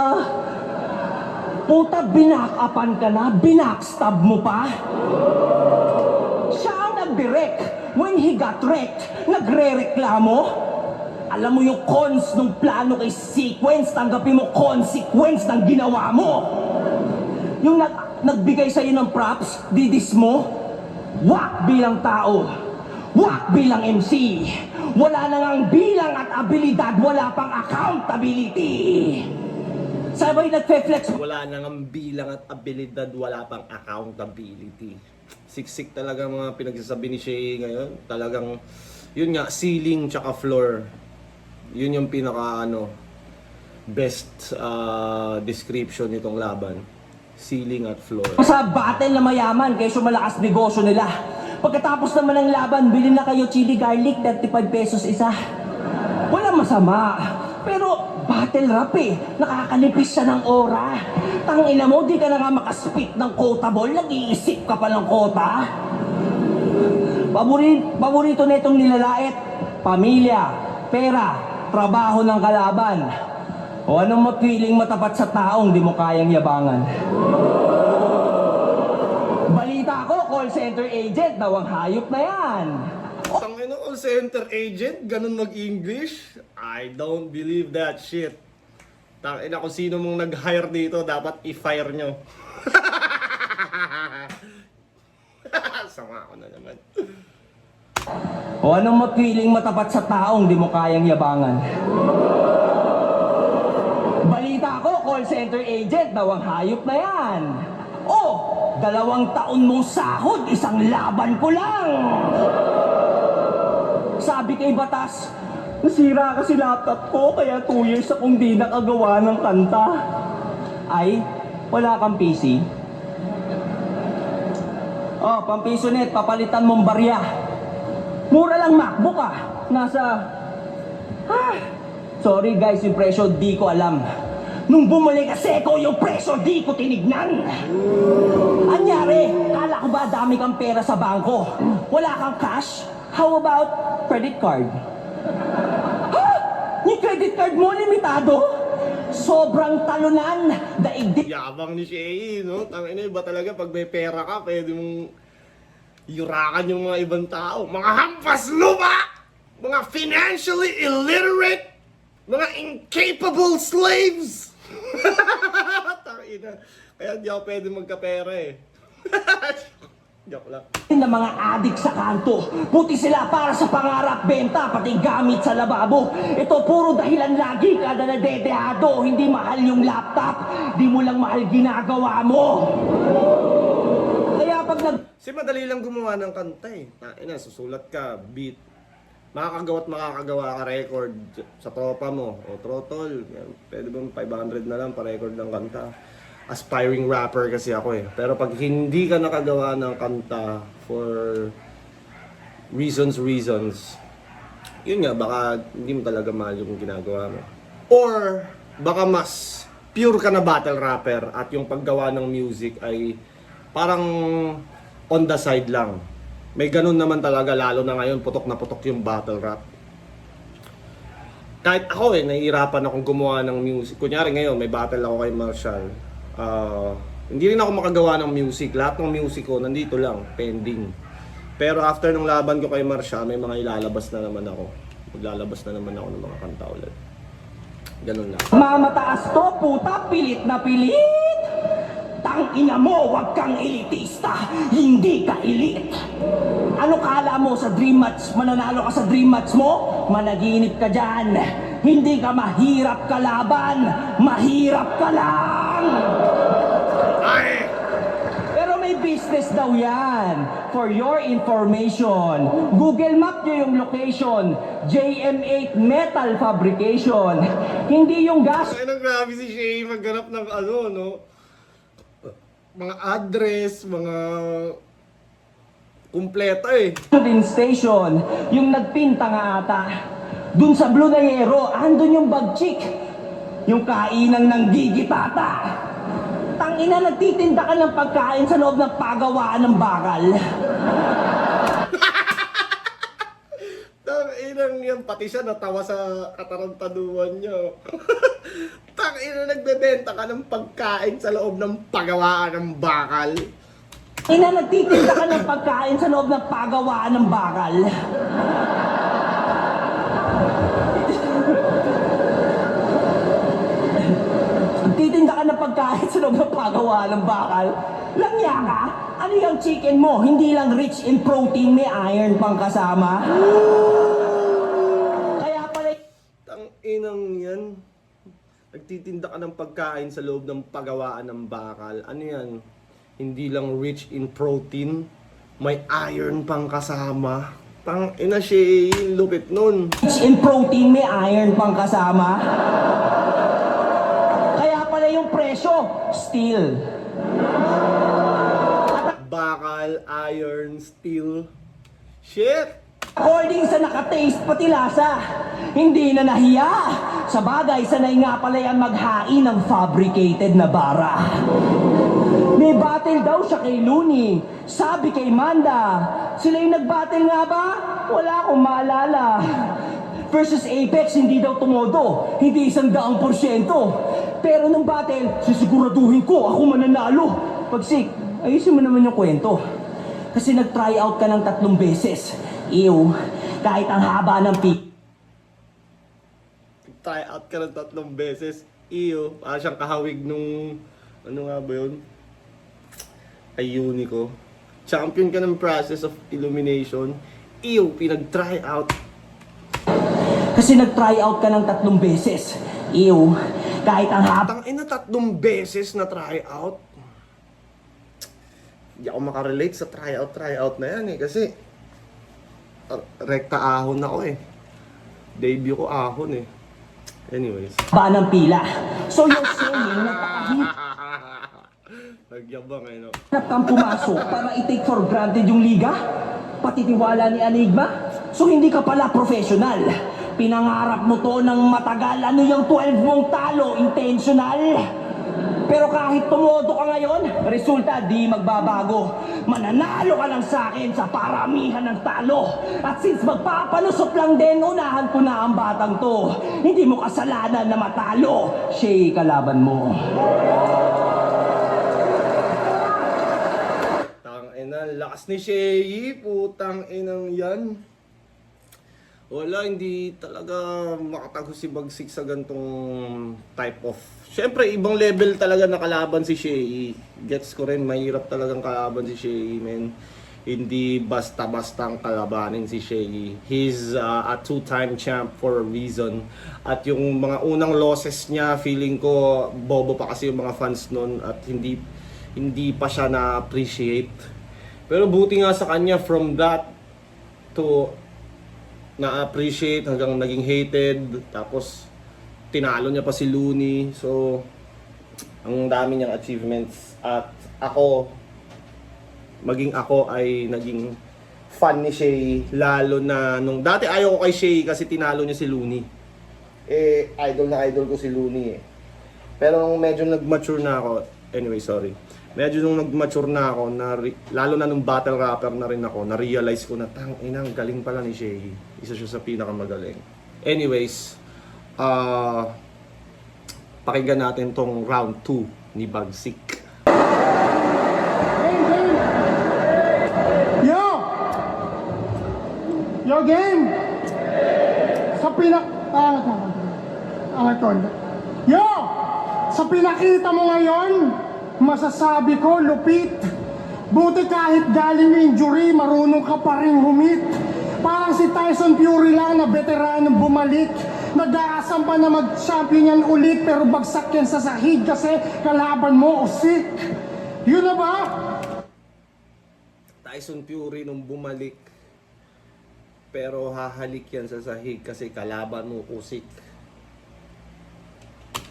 Puta, binakapan ka na, binackstab mo pa. Siya ang nag-direct. When he got wrecked, nagre-reklamo. Alam mo yung cons ng plano kay Sequence, tanggapin mo consequence ng ginawa mo. Yung nagbigay sa'yo ng props, didis mo, wak bilang tao, wak bilang MC. Wala na ngang bilang at abilidad, wala pang accountability. Sabay nagfe-flex. Wala nang bilang at abilidad, wala pang accountability. Siksik talaga mga pinagsasabi ni Shay ngayon. Talagang, yun nga, ceiling tsaka floor. Yun yung pinaka best description nitong laban. Ceiling at floor. Sa battle na mayaman, kaysa malakas negosyo nila. Pagkatapos naman ng laban, bilhin na kayo chili garlic, 35 pesos isa. Walang masama. Pero battle rap eh. Nakakalipis siya ng aura. Tangina mo, di ka na nga makaspit ng quotable, nag-iisip ka pa ng kota. Paborito na itong nilalait, pamilya, pera, trabaho ng kalaban. O anong mapiling matapat sa taong di mo kayang yabangan? Balita ko, call center agent daw ang hayop na yan. Tangina, call center agent, ganun mag-English? I don't believe that shit. Tangina, kung sino mong nag-hire dito, dapat i-fire nyo. Sama ko na naman. O anong mapiling matapat sa taong di mo kayang yabangan? Balita ko, call center agent daw ang hayop na yan. Oh, 2 taon mong sahod, isang laban ko lang. Sabi kay Batas, nasira kasi laptop ko, kaya 2 years akong di nakagawa ng kanta. Ay, wala kang PC? Oh, pampiso net, papalitan mong barya. Mura lang MacBook ah. Nasa... Sorry guys, yung presyo di ko alam. Nung bumalik kasi ko, yung presyo di ko tinignan. Anyari, kala ko ba dami kang pera sa bangko? Wala kang cash? How about credit card? Ha? Yung credit card mo limitado? Sobrang talunan. Daigdig. Yabang ni Shay, no? Tangina, iba talaga pag may pera ka, pwede mong yurakan yung mga ibang tao. Mga hampas lupa! Mga financially illiterate! Mga incapable slaves! Tangina. Kaya di ako pwede magkapera eh. Joke lang. Na mga adik sa kanto, puti sila para sa pangarap, benta, pati gamit sa lababo. Ito puro dahilan lagi kada nadedehado, hindi mahal yung laptop, di mo lang mahal ginagawa mo. Kaya pag Kasi madali lang gumawa ng kanta eh. Ina, susulat ka, beat. Makakagawa ka record sa tropa mo. O trotol, pwede ba 500 na lang pa-record ng kanta. Aspiring rapper kasi ako eh. Pero pag hindi ka nakagawa ng kanta for reasons, yun nga, baka hindi mo talaga mahal yung ginagawa mo. Or, baka mas pure ka na battle rapper at yung paggawa ng music ay parang on the side lang. May ganun naman talaga, lalo na ngayon, putok na putok yung battle rap. Kahit ako nahihirapan akong gumawa ng music. Kunyari ngayon, may battle ako kay Marshall. Hindi rin ako makagawa ng music. Lahat ng music ko, nandito lang, pending. Pero after ng laban ko kay Marshall, may mga ilalabas na naman ako. Maglalabas na naman ako ng mga kanta ulit. Ganun lang. Mamataas to, puta, pilit na pilit. Tangina mo, wag kang elitista, hindi ka elite. Ano kala mo sa dream match, mananalo ka sa dream match mo? Managinip ka dyan. Hindi ka mahirap kalaban, mahirap ka lang. Ay! Pero may business daw yan. For your information, Google Map nyo yung location, JM8 Metal Fabrication. Hindi yung gas. Ay, grabe si Shay magganap ng ano, no? Mga address, mga kumpleto eh. Din station, yung nagpinta nga ata. Dun sa Blue Nayero, andun yung bag chick. Yung kainang ng gigitata. Tangina, nagtitinda ka ng pagkain sa loob ng pagawaan ng bakal. Tanginang yan, pati siya natawa sa katarantaduhan niya. Tanginang nagbebenta ka ng pagkain sa loob ng pagawaan ng bakal. Ina, nagtitinda ka ng pagkain sa loob ng pagawaan ng bakal. Nagtitinda ka ng pagkain sa loob ng pagawaan ng bakal. Langya ka? Ano yung chicken mo? Hindi lang rich in protein, may iron pang kasama. Kaya pala... Tanginang yan. Nagtitinda ka ng pagkain sa loob ng pagawaan ng bakal. Ano yan? Hindi lang rich in protein, may iron pang kasama. Tangina siya, lupit nun. Rich in protein, may iron pang kasama. Kaya pala yung presyo, steel. Bakal, iron, steel. Shit! According sa nakataste pati lasa, hindi na nahiya. Sa bagay, sanay nga pala yan maghain ng fabricated na bara. May battle daw siya kay Looney, sabi kay Manda. Sila yung nag-battle nga ba? Wala akong maalala. Versus Apex, hindi daw tumodo, hindi 100%. Pero nung battle, sisiguraduhin ko, ako mananalo. Pagsik, ayusin mo naman yung kwento. Kasi nag-try out ka ng 3 beses. Ew, kahit ang haba ng Try out ka ng 3 beses. Iyo, parang siyang kahawig nung... Ano nga ba yun? Ay, Unico. Champion ka ng process of illumination. Iyo, pinag-try out. Kasi nag-try out ka ng 3 beses. Ew, kahit ang haba... Tangina, 3 beses na try out. Hindi ako makarelate sa try out na yan eh. Kasi rekta ahon ako eh. Debut ko ahon eh. Anyways. Ba ng pila. So you're saying napakahirap Nagyabang eh no. kang pumasok para i-take for granted yung liga? Patitiwala ni Enigma? So hindi ka pala professional. Pinangarap mo to ng matagal. Ano yung 12 mong talo? Intentional? Pero kahit tumodo ka ngayon, resulta di magbabago. Mananalo ka lang sa akin sa paramihan ng talo. At since magpapalusot lang din, unahan ko na ang batang to. Hindi mo kasalanan na matalo. Siya kalaban mo. Tangina, lakas ni Shay, putang inang yan. Wala, hindi talaga makatago si Bagsik sa gantong type of... Siyempre, ibang level talaga na kalaban si Shay. Gets ko rin, mahirap talagang kalaban si Shay, man. Hindi basta-bastang kalabanin si Shay. He's a 2-time champ for a reason. At yung mga unang losses niya, feeling ko, bobo pa kasi yung mga fans nun at hindi pa siya na-appreciate. Pero buti nga sa kanya, from that to na-appreciate hanggang naging hated, tapos tinalo niya pa si Looney. So, ang dami niyang achievements. At ako, maging ako ay naging fan ni Shay, lalo na nung dati ayaw ko kay Shay kasi tinalo niya si Looney. Idol na idol ko si Looney eh. Pero nung medyo nag-mature na ako, anyway, sorry. Medyo nung nag-mature na ako, lalo na nung battle rapper na rin ako, na-realize ko na, inang galing pala ni Shay. Isa siya sa pinakamagaling. Anyways, pakinggan natin tong round 2 ni Bagsik. Yo game! Sa Yo! Sa pinakita mo ngayon, masasabi ko, lupit. Buti kahit galing yung injury, marunong ka pa rin humit. Parang si Tyson Fury lang na veteranong bumalik. Nag-aasam pa na mag-champion yan ulit, pero bagsak yan sa sahig kasi kalaban mo usik. Yun na ba? Tyson Fury nung bumalik, pero hahalik yan sa sahig kasi kalaban mo usik.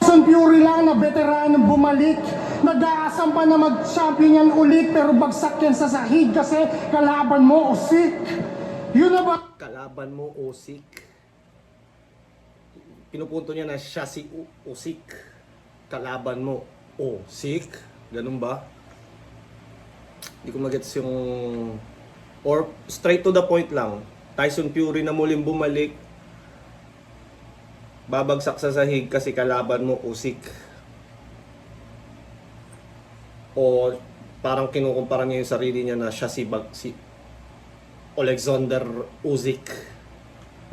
Tyson Fury lang na veteranong bumalik. Nag-aasam pa na mag-champion yan ulit, pero bagsak yan sa sahig kasi kalaban mo usik. Yun na ba? Kalaban mo usik. Pinupunto niya na siya si usik. Kalaban mo usik. Ganun ba? Hindi ko magets yung... Or straight to the point lang. Tyson Fury na muling bumalik, babagsak sa sahig kasi kalaban mo usik. O parang kinukumpara niya yung sarili niya na siya si Alexander Usyk.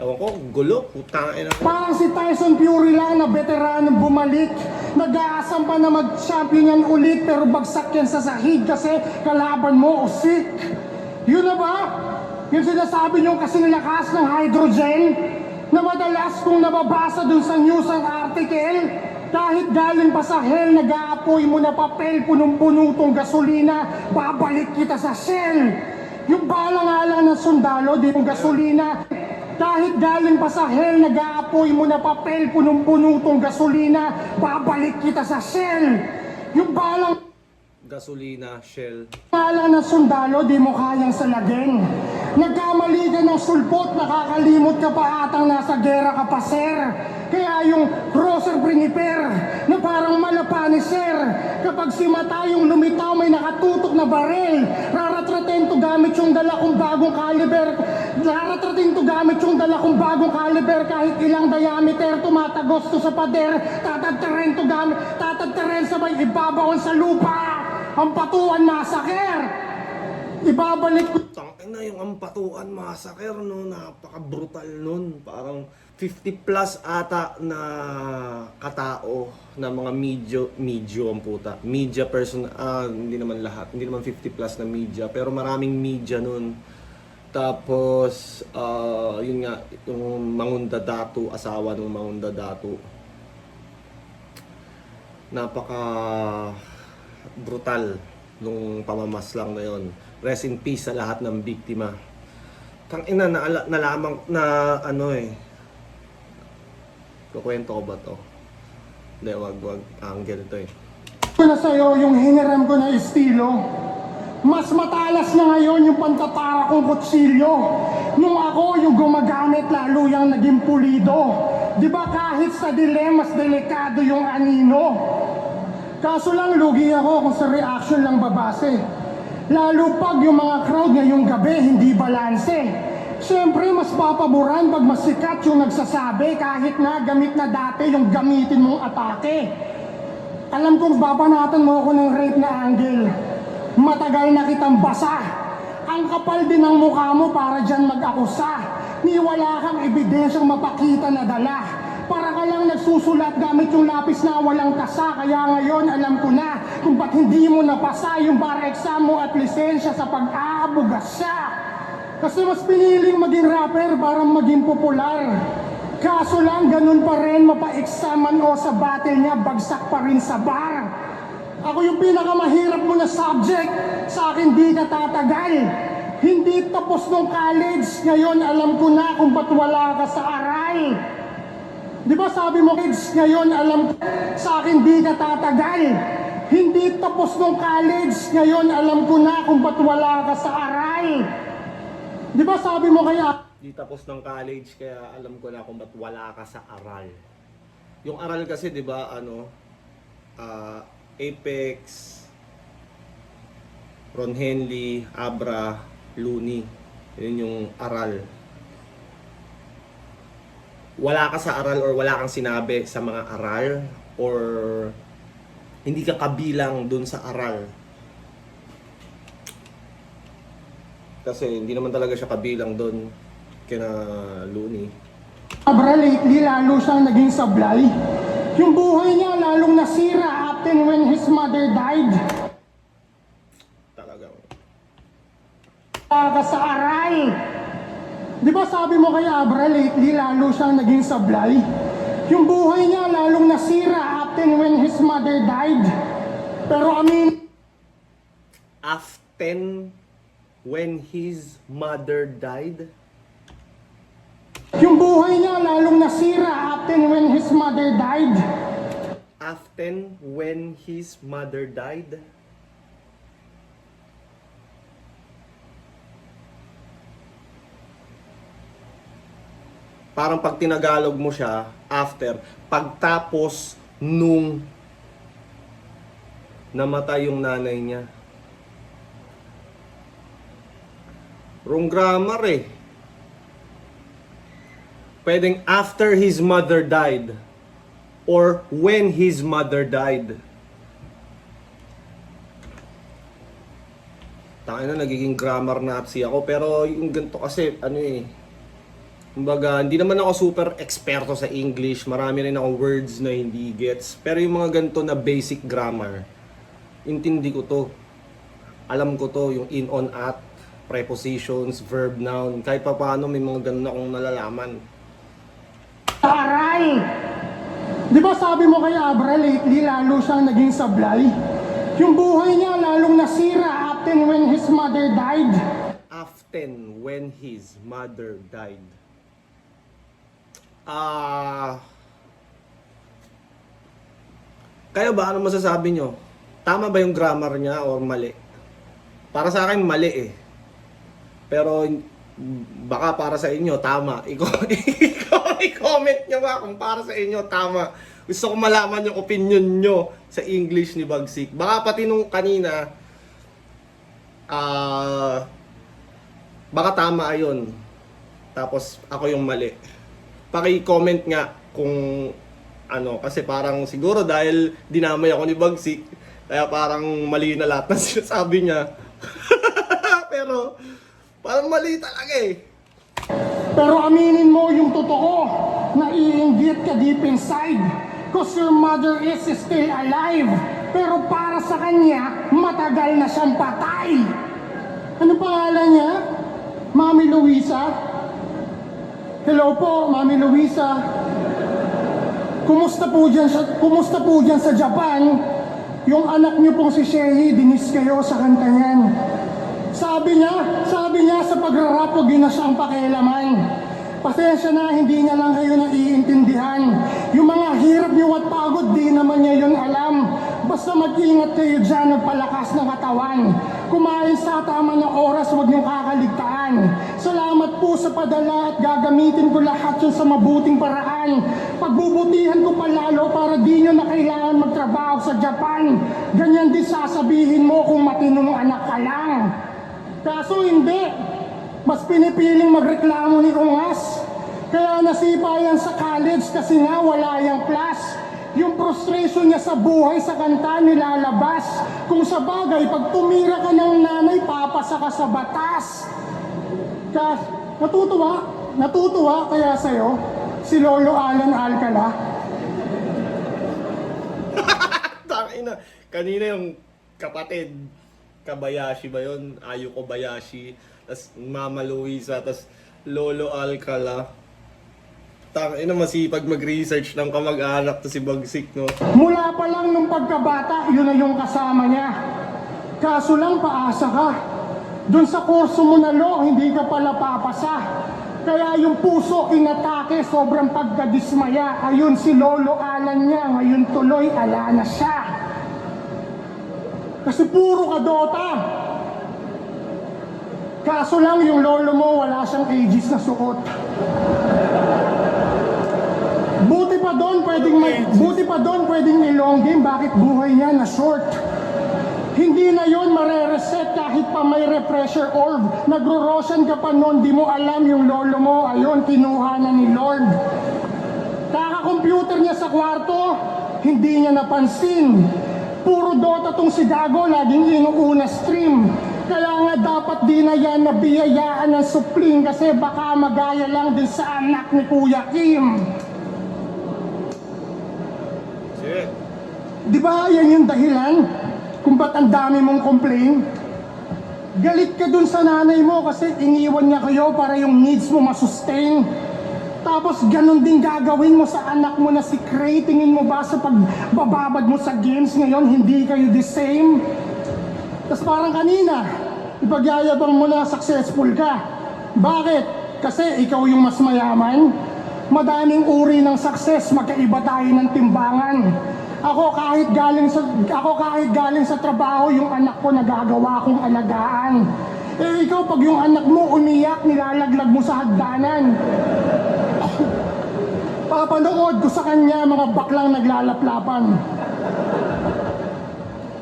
Ewan ko, gulo, putangin na. Parang si Tyson Fury lang na veteranong bumalik. Nag-aasam pa na mag-champion yan ulit, pero bagsak yan sa sahig kasi kalaban mo usik. Yun na ba? Yung sinasabi niyong kasing lakas ng hydrogen na madalas kong nababasa dun sa news ang article, kahit galing pa sa hell, nag-aapoy mo na papel, punong-puno tong gasolina, babalik kita sa shell. Yung balang-ala ng sundalo, di yung gasolina, kahit galing pa sa hell, nag-aapoy mo na papel, punong-puno tong gasolina, babalik kita sa shell. Yung balang Gasolina, Shell. Kala na sundalo, di mo kayang salagin. Nagkamali ka ng sulpot, nakakalimot ka pa atang nasa gera ka pa, sir. Kaya yung crosser priniper, na parang malapa ni sir. Kapag si mata yung lumitaw, may nakatutok na baril. Raratratin to gamit yung dala kong bagong caliber. Raratratin to gamit yung dala kong bagong caliber. Kahit ilang diameter, tumatagos to sa pader. Tatagtaren sabay ibabaon sa lupa. Ang Patuan Massacre! Ibabalik ko... Tangina yung Ampatuan Massacre, no? Napaka-brutal nun. Parang 50 plus ata na katao na mga medyo ang puta. Media person, hindi naman lahat. Hindi naman 50 plus na media, pero maraming media nun. Tapos, yun nga, yung Mangunda Datu, asawa ng Mangunda Datu. Napaka brutal nung pamamaslang na yon. Rest in peace sa lahat ng biktima. Tangina, nalaman na ano eh. Kukwento ko ba to? Hindi, wag. Angle to eh. ko na sa'yo yung hiniram ko na estilo. Mas matalas na ngayon yung pantatara kong kutsilyo. Nung ako yung gumagamit, lalo yung naging pulido. Di ba kahit sa dilemas, delikado yung anino? Kaso lang lugi ako kung sa reaction lang babase. Lalo pag yung mga crowd ngayong gabi hindi balanse. Siyempre mas papaboran pag mas sikat yung nagsasabi kahit na gamit na dati yung gamitin mong atake. Alam kong babanatan mo ako ng rape na angle. Matagal na kitang basa. Ang kapal din ng mukha mo para dyan mag-akusa. Ni wala kang ebidensyang mapakita na dala. Para ka lang nagsusulat gamit yung lapis na walang kasa. Kaya ngayon alam ko na kung ba't hindi mo napasa yung bar exam mo at lisensya sa pag-aabugasya. Kasi mas piniling maging rapper para maging popular. Kaso lang ganun pa rin mapa-examan o sa battle niya bagsak pa rin sa bar. Ako yung pinakamahirap mo na subject. Sa akin di ka tatagal. Hindi tapos ng college. Ngayon alam ko na kung ba't wala ka sa aral. Di ba sabi mo, kids, ngayon alam ko, sa akin di ka tatagal. Hindi tapos ng college. Ngayon alam ko na kung ba't wala ka sa aral. Di ba sabi mo kaya, Di tapos ng college kaya alam ko na kung ba't wala ka sa aral. Yung aral kasi 'di ba Apex, Ron Henley, Abra, Looney. Yun yung aral. Wala ka sa aral or wala kang sinabi sa mga aral or hindi ka kabilang dun sa aral. Kasi hindi naman talaga siya kabilang dun kina Looney. Abra lately lalo siyang naging sablay? Yung buhay niya lalong nasira after when his mother died. Talagang. Ka sa aral. Di ba sabi mo kay Abra lately lalo siyang naging sablay? Yung buhay niya lalong nasira after when his mother died. Pero After when his mother died. yung buhay niya lalong nasira after when his mother died. After when his mother died. Parang pag tinagalog mo siya, after, pagtapos nung namatay yung nanay niya. Wrong grammar eh. Pwedeng after his mother died or when his mother died. Tangina na, nagiging grammar Nazi ako. Pero yung ganito kasi, kumbaga, hindi naman ako super eksperto sa English. Marami rin ako words na hindi gets. Pero yung mga ganito na basic grammar, intindi ko to. Alam ko to, yung in, on, at, prepositions, verb, noun. Kahit pa paano may mga ganun akong nalalaman. Aral! Di ba sabi mo kay Abra lately lalo siyang naging sablay? Yung buhay niya lalong nasira after when his mother died. After when his mother died. Kayo ba? Ano masasabi nyo? Tama ba yung grammar niya or mali? Para sa akin, mali eh. Pero baka para sa inyo, tama. I-comment nyo ba kung para sa inyo, tama. Gusto ko malaman yung opinion nyo sa English ni Bagsik. Baka pati nung kanina, baka tama ayun. Tapos ako yung mali. Paki-comment nga kung kasi parang siguro dahil dinamay ako ni Bagsik, kaya parang mali na lahat ng sinasabi niya. Pero parang mali talaga eh. Pero aminin mo yung totoo, naiinggit ka deep inside. Cause your mother is still alive. Pero para sa kanya, matagal na siyang patay. Ano pangalan niya? Mami Luisa? Hello po, Mami Luisa. Kumusta po dyan sa Japan? Yung anak niyo pong si Sherry, dinis kayo sa kanta niyan. Sabi niya sa pagrarap, huwag yun na siyang pakialaman. Pasensya na, hindi niya lang kayo naiintindihan. Yung mga hirap niyo at pagod, di naman niya yun alam. Basta mag-ingat kayo dyan, nagpalakas ng katawan. Kumain sa tama ng oras, huwag niyong kakaligtaan. Salamat po sa padala at gagamitin ko lahat yun sa mabuting paraan. Pagbubutihan ko palalo para di niyo na kailangan magtrabaho sa Japan. Ganyan din sasabihin mo kung matinong anak ka lang. Kaso hindi. Mas pinipiling magreklamo ni Ungas. Kaya nasipa yan sa college kasi nga wala yung class. Yung frustration niya sa buhay sa kanta nilalabas. Kung sa bagay, pag tumira ka ng nanay, papasa ka sa batas. Kaya natutuwa kaya sa'yo si Lolo Alan Alcala. Tangina, kanina yung kapatid, Kabayashi ba yun? Ayuko Bayashi, tas Mama Luisa, tas Lolo Alcala. Tangina, masipag mag-research ng kamag-anak to si Bagsik, no? Mula pa lang nung pagkabata, yun na yung kasama niya. Kaso lang paasa ka. Doon sa kurso mo na lo, hindi ka pala papasa. Kaya yung puso inatake, sobrang pagkadismaya. Ayun si Lolo Alan niya, ngayon tuloy ala na siya. Kasi puro kadota. Kaso lang yung lolo mo wala siyang aegis na suot. Buti pa doon pwedeng i-long game, bakit buhay niya na short? Hindi na yon mare-reset kahit pa may refresher orb. Nagro-roshan ka pa noon, di mo alam yung lolo mo, ayun, kinuha na ni Lord. Kaka-computer niya sa kwarto, hindi niya napansin. Puro Dota tong si Gago, laging inuuna stream. Kaya nga dapat di na yan nabiyayaan ng supling kasi baka magaya lang din sa anak ni Kuya Kim. Shit. Di ba yan yung dahilan kung ba't ang dami mong complain? Galit ka dun sa nanay mo kasi iniwan niya kayo para yung needs mo masustain. Tapos ganun din gagawin mo sa anak mo na si Cray. Tingin mo ba sa pagbababad mo sa games ngayon, hindi kayo the same? Tapos parang kanina, ipagyayabang mo na successful ka. Bakit? Kasi ikaw yung mas mayaman. Madaming uri ng success, magkaiba tayo ng timbangan. Ako kahit galing sa trabaho, yung anak ko nagagawa kong alagaan. Eh ikaw pag yung anak mo umiyak, nilalaglag mo sa hagdanan. Papanood ko sa kanya mga baklang naglalaplapan.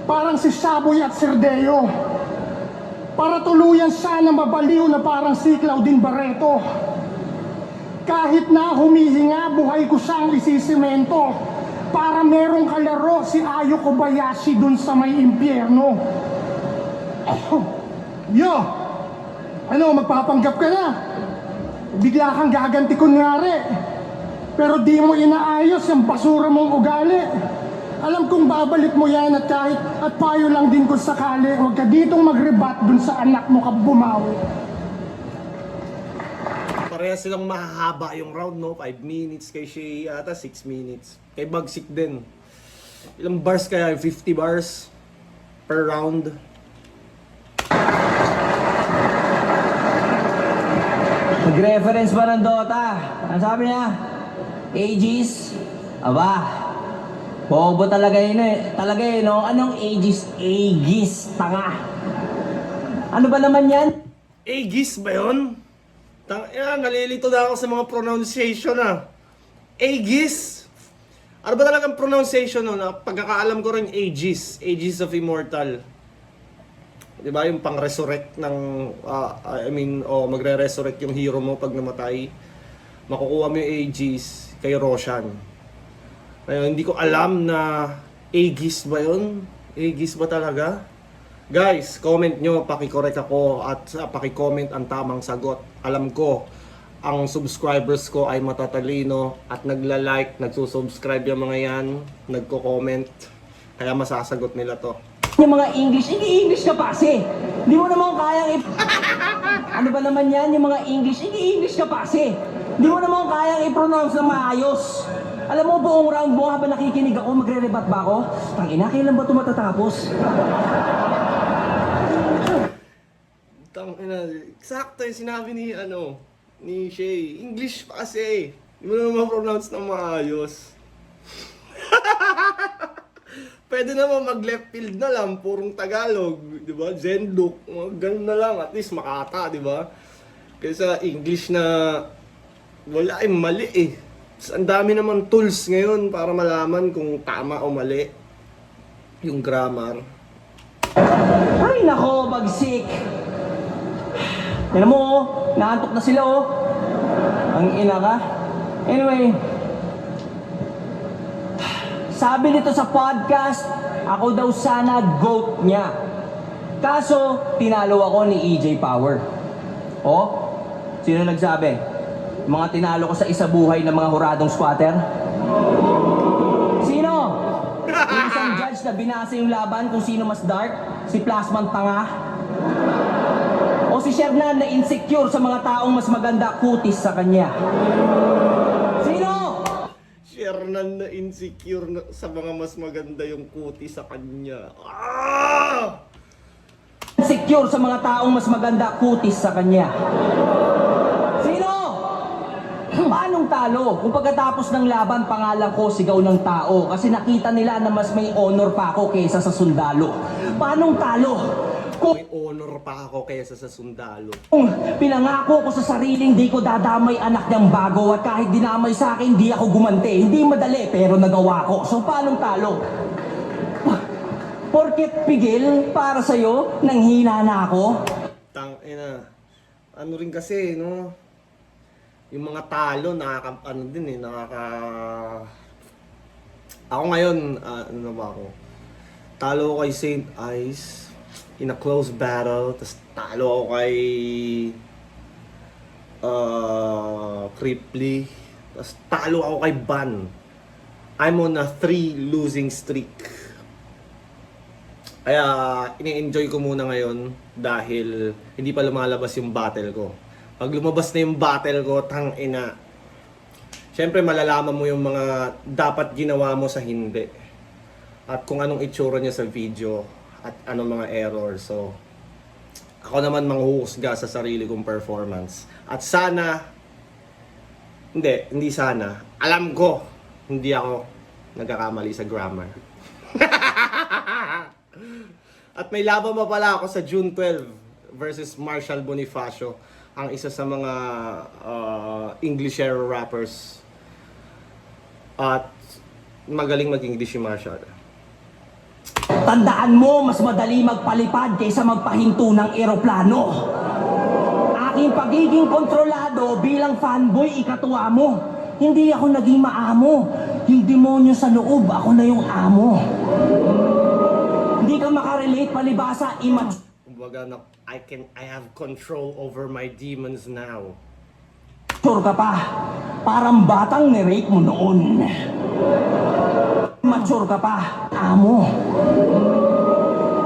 Parang si Shaboy at Sirdeo. Para tuluyan siya na mabaliw na parang si Claudine Barreto. Kahit na humihinga, buhay ko siyang isisimento. Para merong kalaro si Ayo Kobayashi dun sa may impyerno. Yo! Ano, magpapanggap ka na? Bigla kang gaganti kunwari. Pero di mo inaayos yung basura mong ugali. Alam kong babalik mo yan at kahit at payo lang din kung sakali, huwag ka ditong mag-rebat dun sa anak mo ka bumawi. Pareha silang mahahaba yung round, no? 5 minutes kay Shea, ata 6 minutes. Kay Bagsik din. Ilang bars kaya? 50 bars per round. Nag-reference pa ng Dota. Ano sabi niya? Aegis? Aba, bobo talaga yun eh. Talaga yun, no? Anong Aegis? Aegis, tanga. Ano ba naman yan? Aegis ba yun? Nalilito na ako sa mga pronunciation, ah. Aegis? Ano ba talagang pronunciation, no? Pagkakaalam ko rin Aegis. Aegis of Immortal. Diba? Yung pang-resurrect ng... magre-resurrect yung hero mo pag namatay. Makukuha mo yung Aegis kay Roshan. Ngayon, hindi ko alam na Aegis ba yun? Aegis ba talaga? Guys, comment nyo, paki-correct ako at paki-comment ang tamang sagot. Alam ko, ang subscribers ko ay matatalino at nagla-like, nagsusubscribe yung mga yan, nagko-comment. Kaya masasagot nila to. Yung mga English, hindi English ka pase. Hindi mo naman kayang Ano ba naman yan? Yung mga English, hindi English ka pase. Hindi mo naman kayang i-pronounce na maayos. Alam mo, buong round mo habang nakikinig ako, magre-rebat ba ako? Tangina, kailan ba ito matatapos? Eksakto yung sinabi ni Shea. English pa kasi. Hindi mo naman ma-pronounce na maayos. Pwede naman mag-left field na lang, purong Tagalog, di ba? Zenluk, ganun na lang, at least makata, di ba? Kaysa English na wala mali eh. Ang dami naman tools ngayon para malaman kung tama o mali yung grammar. Ay nako, Bagsik. Yan mo, oh. Naantok na sila, oh. Ang ina ka. Anyway, sabi nito sa podcast, ako daw sana GOAT niya. Kaso, tinalo ako ni EJ Power. Oh, sino nagsabi? Mga tinalo ko sa isa buhay ng mga huradong squatter? Sino? Yung isang judge na binasa yung laban kung sino mas dark? Si Plasman Tanga? O si Shernan na insecure sa mga taong mas maganda kutis sa kanya? Hernan na insecure sa mga mas maganda yung kuti sa kanya. Ah! Secure sa mga taong mas maganda kutis sa kanya. Sino? Paanong talo? Kung pagkatapos ng laban, pangalan ko sigaw ng tao kasi nakita nila na mas may honor pa ako kaysa sa sundalo. Paanong talo? May honor pa ako kaysa sa sundalo. Kung pinangako ko sa sariling di ko dadamay anak niyang bago at kahit dinamay sa akin, di ako gumante. Hindi madali pero nagawa ko. So paanong talo? Porket pigil para sa'yo, nanghina na ako? Tangina. Ano rin kasi, no? Yung mga talo, Ako ngayon, ano ba ako? Talo ako kay Saint Ice in a close battle. Tapos talo ako kay Cripply. Tapos talo ako kay Ban. I'm on a 3 losing streak. Kaya ini-enjoy ko muna ngayon dahil hindi pa lumalabas yung battle ko. Pag lumabas na yung battle ko, tangina. Siyempre malalaman mo yung mga dapat ginawa mo sa hindi. At kung anong itsura niya sa video at anong mga error. So, ako naman manghuhusga sa sarili kong performance. At sana, hindi sana. Alam ko, hindi ako nagkakamali sa grammar. At may laban pa pala ako sa June 12 versus Marshall Bonifacio, ang isa sa mga English-era rappers. At magaling mag-English si Marshall. Tandaan mo, mas madali magpalipad kaysa magpahinto ng eroplano. Aking pagiging kontrolado bilang fanboy, ikatuwa mo. Hindi ako naging maamo. Yung demonyo sa loob, ako na yung amo. Hindi ka makarelate, palibasa, Kumbaga, I have control over my demons now. Sure ka pa, parang batang ni-rape mo noon. Mature ka pa, amo.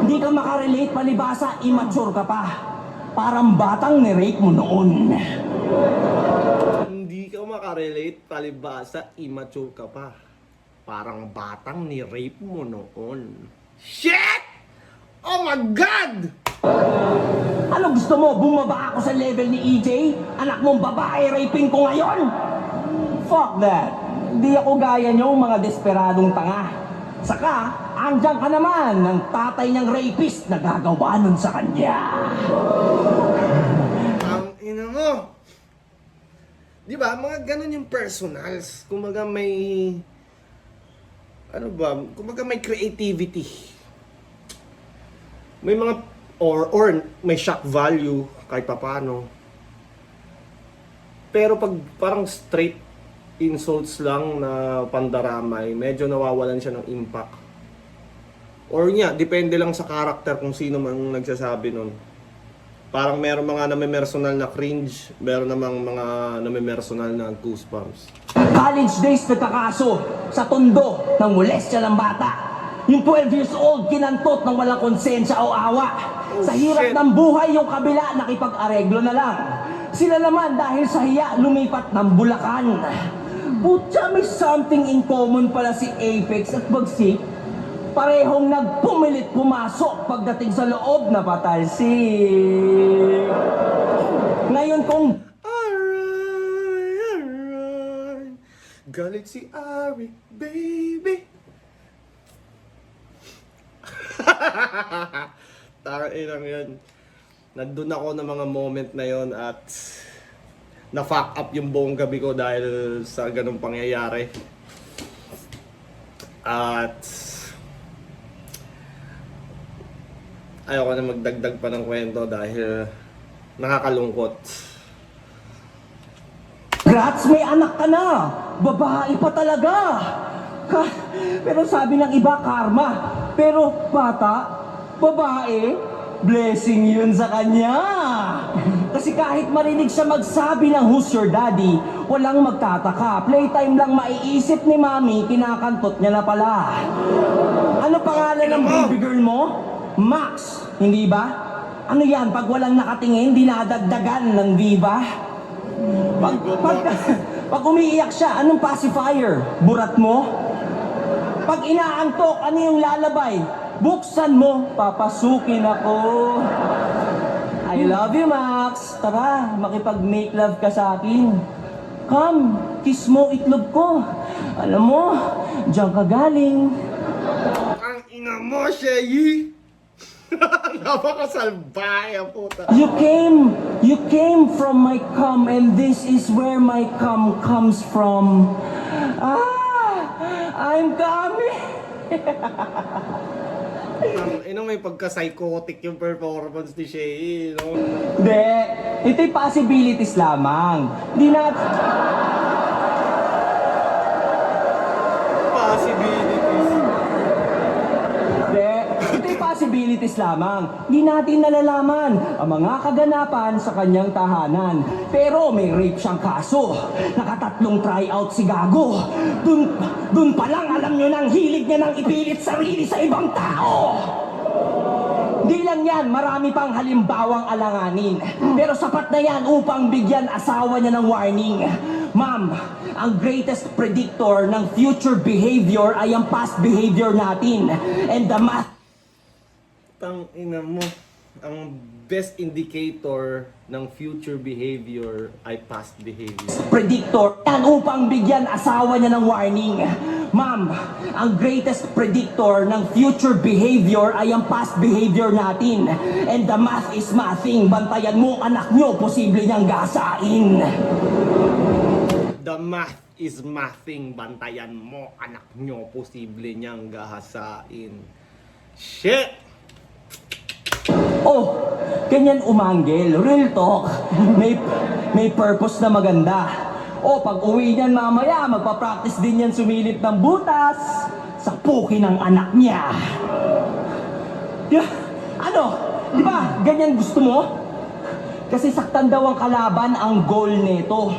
Hindi ka makarelate, palibasa, immature ka pa. Parang batang ni-rape mo noon. Hindi ka makarelate, palibasa, immature ka pa. Parang batang ni-rape mo noon. Shit! Oh my God! Ano gusto mo? Bumaba ako sa level ni EJ? Anak mong babae, raping ko ngayon? Fuck that. Di ako gaya niyong mga desperadong tanga. Saka, andyan ka naman ng tatay niyang rapist na gagawa nun sa kanya. Ang ina mo! Di ba? Mga ganun yung personals. Kumbaga may... Ano ba? Kumbaga may creativity. May mga or may shock value kahit papaano. Pero pag parang straight insults lang na pandaramay, medyo nawawalan siya ng impact. Or depende lang sa character kung sino man nagsasabi nun. Parang meron mga name-personal na cringe, meron namang mga name-personal na goosebumps. College days nagkakaso sa tondo ng molestya ng bata. Yung 12 years old, kinantot ng walang konsensya o awa. Sa hirap shit. ng buhay, yung kabila nakipag-areglo na lang. Sila naman dahil sa hiya, lumipat ng Bulacan. Putya, may something in common pala si Apex at Bagsik. Parehong nagpumilit pumasok pagdating sa loob na patalsik. Ngayon kung Alright. Galit si Ari, baby. Tarain lang yun. Nandun ako ng mga moment na yon at na-fuck up yung buong gabi ko dahil sa ganung pangyayari. At ayoko na magdagdag pa ng kwento dahil nakakalungkot. Grats, may anak ka na! Babae pa talaga! Pero sabi ng iba, karma. Pero bata, babae, blessing yun sa kanya. Kasi kahit marinig siya magsabi ng who's your daddy, walang magtataka. Playtime lang maiisip ni mami, kinakantot niya na pala. Ano pangalan ng baby girl mo? Max, hindi ba? Ano yan, pag walang nakatingin, dinadagdagan ng Viva? Pag umiiyak siya, anong pacifier? Burat mo? Pag inaantok, ano yung lalabay? Buksan mo, papasukin ako. I love you, Max. Tara, makipag-make love ka sa akin. Come, kiss mo itlog ko. Alam mo, diyan ka galing. Ang ina mo, Shay! Napakasalbahe ang puta. You came from my cum, and this is where my cum comes from. I'm coming. Ang ina, may pagka-psychotic yung performance ni Shay, no? Hindi, ito'y possibilities lamang. Di na... Possibilities. Hindi, ito'y possibilities lamang. Di natin nalalaman ang mga kaganapan sa kanyang tahanan. Pero may rape siyang kaso. Nakatatlong tryout si Gago. Dun pa lang alam nyo nang hilig niya nang ipilit sarili sa ibang tao. Di lang yan, marami pang halimbawang alanganin. Pero sapat na yan upang bigyan asawa niya ng warning. Ma'am, ang greatest predictor ng future behavior ay ang past behavior natin. And the math Tang ina mo, ang best indicator ng future behavior ay past behavior. predictor yan upang bigyan asawa niya ng warning. Ma'am, ang greatest predictor ng future behavior ay ang past behavior natin. And the math is mathing. Bantayan mo ang anak nyo, posible niyang gasain. The math is mathing. Bantayan mo, anak nyo, posible niyang gahasain. Shit! Oh, ganyan umanggel. Real talk. May purpose na maganda. Oh, pag uwi niyan mamaya, magpa-practice din yan sumilip ng butas sa puki ng anak niya. Ano? Di ba? Ganyan gusto mo? Kasi saktan daw ang kalaban ang goal nito.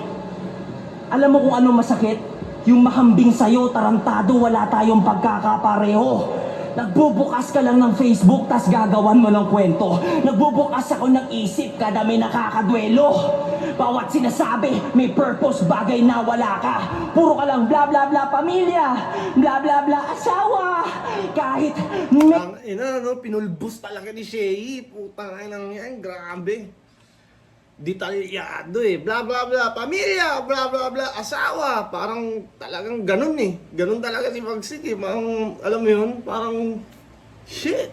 Alam mo kung ano masakit? Yung mahambing sa'yo, tarantado, wala tayong pagkakapareho. Nagbubukas ka lang ng Facebook, tas gagawan mo ng kwento. Nagbubukas ako ng isip, kada may nakakadwelo. Bawat sinasabi, may purpose, bagay na wala ka. Puro ka lang bla bla bla pamilya, bla bla bla asawa. Kahit may... Ang ina, no? Pinulbos talaga ni Shay. Putang inang yan, grabe. Detalyado eh. Bla bla bla, pamilya, bla bla bla, asawa. Parang talagang ganun eh. Ganun talaga si Magsik eh. Parang, alam mo yun, parang shit.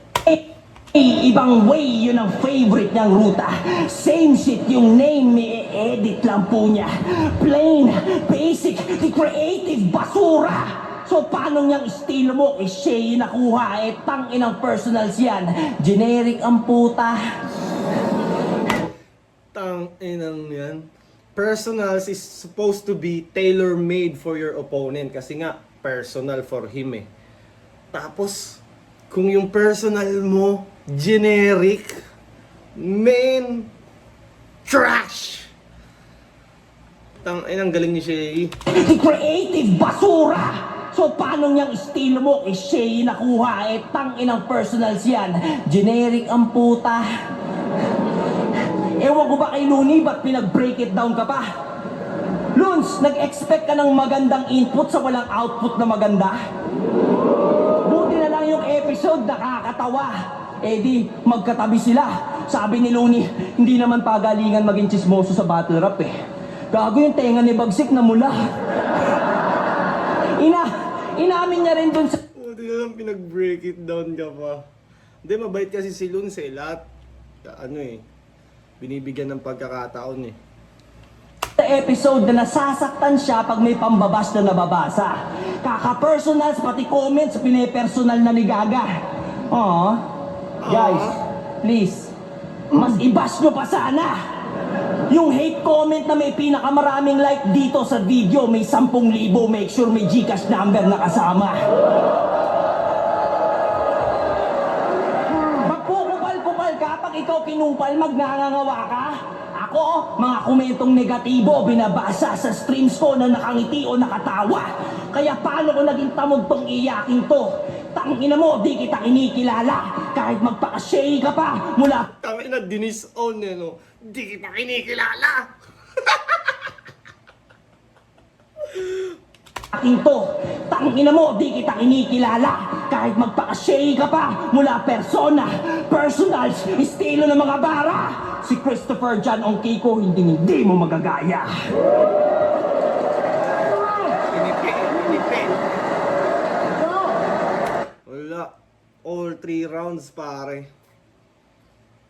Ibang way, yun ang favorite niyang ruta. Same shit, yung name, i-edit lang po niya. Plain, basic, creative, basura. So paano niyang estilo mo, siya yung nakuha, tangin ang personals yan. Generic ang puta. Tang inang yan. Personals is supposed to be tailor-made for your opponent. Kasi nga, personal for him eh. Tapos, kung yung personal mo, generic, man, trash. Tang inang galing ni Shay. Creative, basura. So paano niyang estilo mo, siya yung nakuha, tangin ang personals yan. Generic ang puta. Ewan ko ba kay Looney, ba't pinag-break it down ka pa? Loons, nag-expect ka ng magandang input sa walang output na maganda? Buti na lang yung episode, nakakatawa. Eh di, magkatabi sila. Sabi ni Looney, hindi naman pagalingan maging chismoso sa battle rap eh. Gago yung tenga ni Bagsik na mula. Inamin niya rin dun sa... Buti na lang pinag-break it down ka pa. Hindi, mabait kasi si Loons eh. Lahat, ano eh, binibigyan ng pagkakataon eh. Sa episode na nasasaktan siya pag may pambabas na nababasa. Kaka-personals, pati comments, pine-personal na ni Gaga. Aww. Guys, please, mas i-bash nyo pa sana. Yung hate comment na may pinakamaraming like dito sa video, may 10,000, make sure may Gcash number na kasama. Magpupupal-pupal ka pag ikaw kinumpal, magnangangawa ka. Ako, mga komentong negatibo, binabasa sa streams ko na nakangiti o nakatawa. Kaya paano ko naging tamog tong iyaking to? Tangina mo, di kita kinikilala. Kahit magpaka-shay ka pa, mula... Kami na dinis-on eh, no? Di kita kinikilala! Aking to, tangina mo, di kita kinikilala. Kahit magpaka-shady ka pa, mula persona, personals, estilo ng mga bara. Si Christopher John Ongkiko, hindi mo magagaya. Inipi. Wala. All 3 rounds, pare.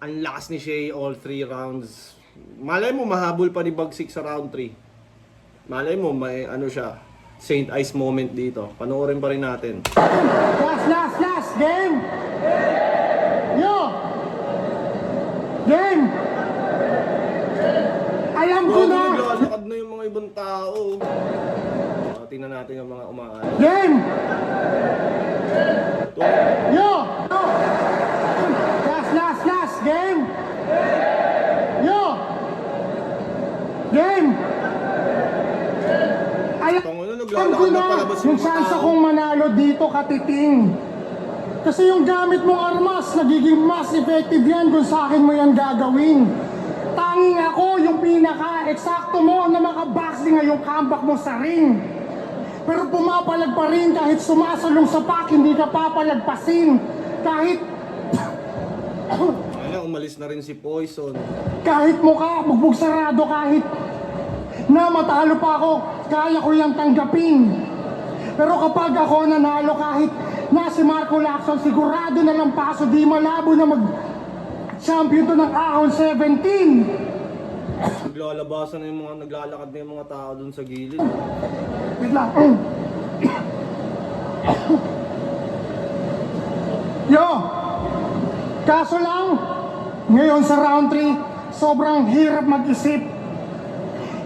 Ang lakas ni Shay all 3 rounds. Malay mo, mahabol pa ni Bagsik sa round 3. Malay mo, may ano siya, Saint Ice moment dito. Panoorin pa rin natin. Last, game! Yo! Game! Alam ko na! Naglalakad na yung mga ibang tao. Tingnan natin yung mga umaan. Game! Yo! Last, game! Yo! Game! Alam Tango na, ko naglalakad na na palabas yung yung mga chance tao. akong manalo dito, katiting. Kasi yung gamit mong armas, nagiging mas effective yan kung sa akin mo yan gagawin. Tanging ako yung pinaka-eksakto mo na makaboxing ngayong comeback mo sa ring. Pero pumapalag pa rin kahit sumasalong sa pack, hindi ka papalagpasin. Kahit Ayun, umalis na rin si Poison. mukha, bugbog sarado, kahit na matalo pa ako, kaya ko yung tanggapin. Pero kapag ako nanalo, kahit na si Marco Lacson, sigurado na lang paso, di malabo na mag-champion to ng ahon 17. Naglalabasan na yung mga, naglalakad na yung mga tao dun sa gilid. Wait lang. Yo! Kaso lang, ngayon sa round 3, sobrang hirap mag-isip.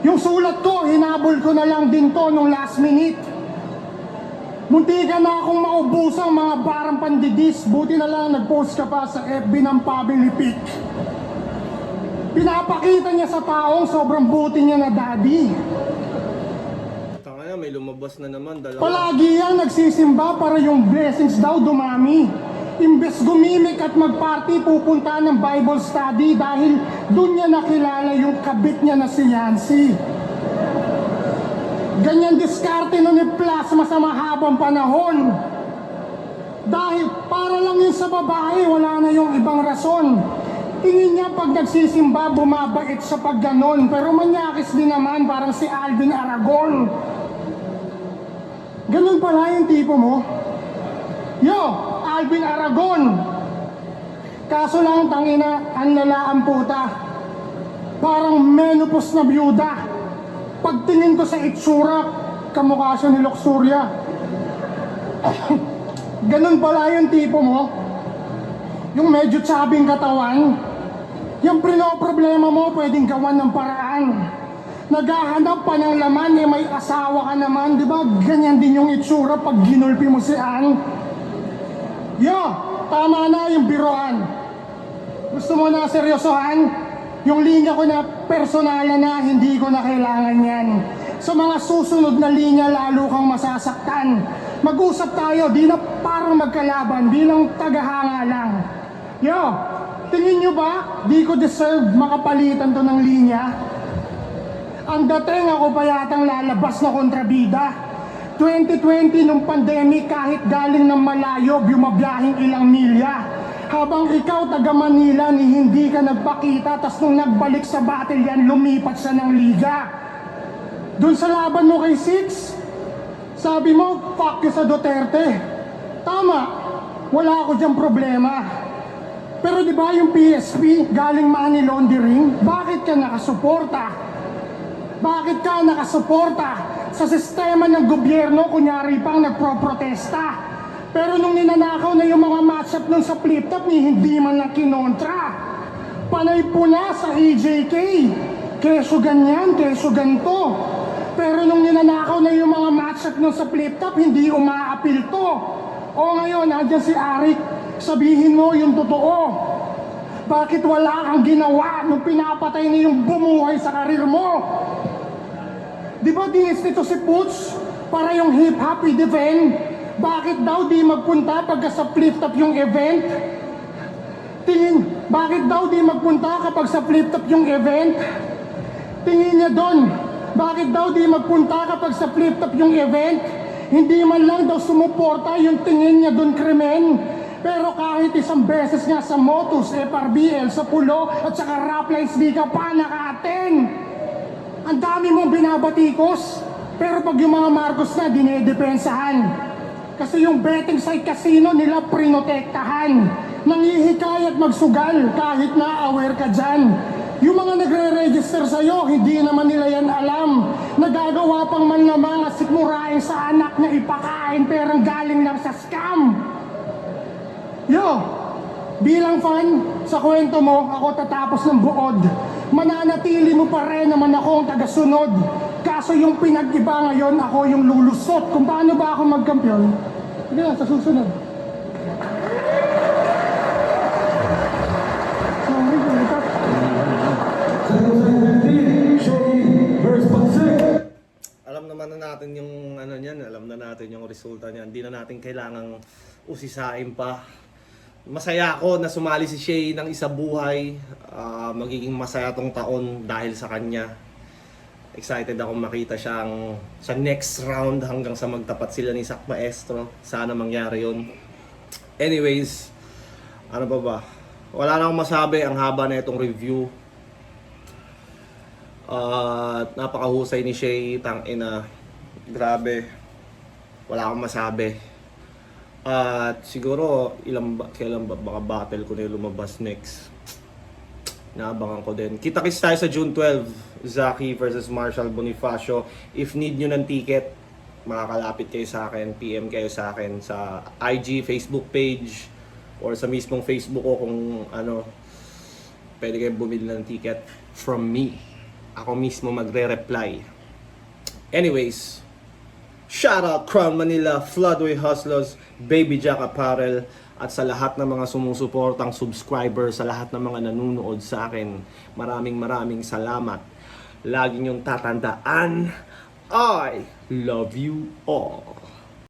Yung sulat ko, hinabol ko na lang din to nung last minute. Muntikan na akong maubusang mga barang pandidis. Buti na lang nag-post ka pa sa FB ng family pic. Pinapakita niya sa taong sobrang buti niya na daddy. Tanga na, may lumabas na naman. Dalawa. Palagi yan nagsisimba para yung blessings daw dumami. Imbes gumimik at magparty, pupunta ng Bible study dahil dun niya nakilala yung kabit niya na si Yancy. Ganyan diskarte nun ni Plasma sa mahabang panahon. Dahil para lang yun sa babae, wala na yung ibang rason. Tingin niya pag nagsisimba, bumabait sa pagganon. Pero manyakis din naman, parang si Alvin Aragon. Ganun pala yung tipo mo. Yo, Alvin Aragon. Kaso lang, tangina, ang lala ang puta. Parang menopause na byuda. Pagtingin ko sa itsura, kamukha siya ni Luxuria. Ganun pala yung tipo mo. Yung medyo tsabing katawan. Yung problema mo, pwedeng gawan ng paraan. Naghahanap pa ng laman, eh may asawa ka naman. Di ba ganyan din yung itsura pag ginulpi mo si Ann? Yo, tama na yung biroan. Gusto mo na seryosohan? Yung linya ko na personalan na, hindi ko na kailangan yan. Sa mga susunod na linya, lalo kang masasaktan. Mag-usap tayo, di na parang magkalaban, bilang tagahanga lang. Yo, tingin nyo ba, di ko deserve makapalitan to ng linya? Ang dating ako pa yatang lalabas na kontrabida. 2020 nung pandemic, kahit galing ng malayo, bumabiyahing ilang milya. Habang ikaw taga Manila ni hindi ka nagpakita, tas nung nagbalik sa battle yan, lumipat siya ng liga. Doon sa laban mo kay Six, sabi mo, fuck you sa Duterte. Tama, wala ako diyang problema. Pero di ba yung PSP galing money laundering? Bakit ka nakasuporta? Bakit ka nakasuporta sa sistema ng gobyerno, kunyari pang nagpro-protesta? Pero nung ninanakaw na yung mga matchup nun sa flip-top, hindi man lang kinontra. Panay po na sa EJK. Keso ganyan, keso ganto. Pero nung ninanakaw na yung mga matchup nun sa flip-top, hindi umaapil to. O ngayon, andyan si Arik, sabihin mo yung totoo. Bakit wala kang ginawa nung pinapatay na yung bumuhay sa karir mo? Di ba dinis nito si Poots para yung hip-hop i-defend? Bakit daw di magpunta pagka sa flip-top yung event? Bakit daw di magpunta kapag sa flip-top yung event? Tingin niya doon, Bakit daw di magpunta kapag sa flip-top yung event? Hindi man lang daw sumuporta yung tingin niya dun krimen. Pero kahit isang beses nga sa Motus, FRBL, sa Pulo, at saka Raplines di ka pa naka-attend. Ang dami mong binabatikos. Pero pag yung mga Marcos na, dinedepensahan. Kasi yung betting site casino nila prinotektahan. Nangihikayat magsugal kahit na aware ka dyan. Yung mga nagre-register sa'yo, hindi naman nila yan alam. Nagagawa pang man na mga sikmurain sa anak na ipakain perang galing lang sa scam. Yo, bilang fan, sa kwento mo, ako tatapos ng buod. Mananatili mo pa rin naman ako ang tagasunod. Kaso yung pinag-iba ngayon, ako yung lulusot. Kung paano ba ako magkampiyon? Sige lang, sa susunod. Sorry, bulitat. Alam naman na natin yung ano niyan, alam na natin yung resulta niyan. Hindi na natin kailangang usisain pa. Masaya ako na sumali si Shay ng isa buhay. Magiging masaya tong taon dahil sa kanya. Excited ako makita siyang sa next round hanggang sa magtapat sila ni Sak Maestro. Sana mangyari yun. Anyways, ano pa ba? Wala na akong masabi. Ang haba na itong review. Napakahusay ni Shay. Tangina. Grabe. Wala akong masabi. At siguro kailan ba baka battle ko na yung lumabas next. Naabangan ko din. Kita-kits tayo sa June 12. Zaki versus Marshall Bonifacio. If need nyo ng ticket, makakalapit kayo sa akin. PM kayo sa akin sa IG, Facebook page, or sa mismong Facebook ko kung ano, pwede kayo bumili ng ticket from me. Ako mismo magre-reply. Anyways, shout out Crown Manila, Floodway Hustlers, Baby Jack Apparel, at sa lahat ng mga sumusuportang subscriber, sa lahat ng mga nanonood sa akin, maraming salamat. Lagi niyong tatandaan, I love you all.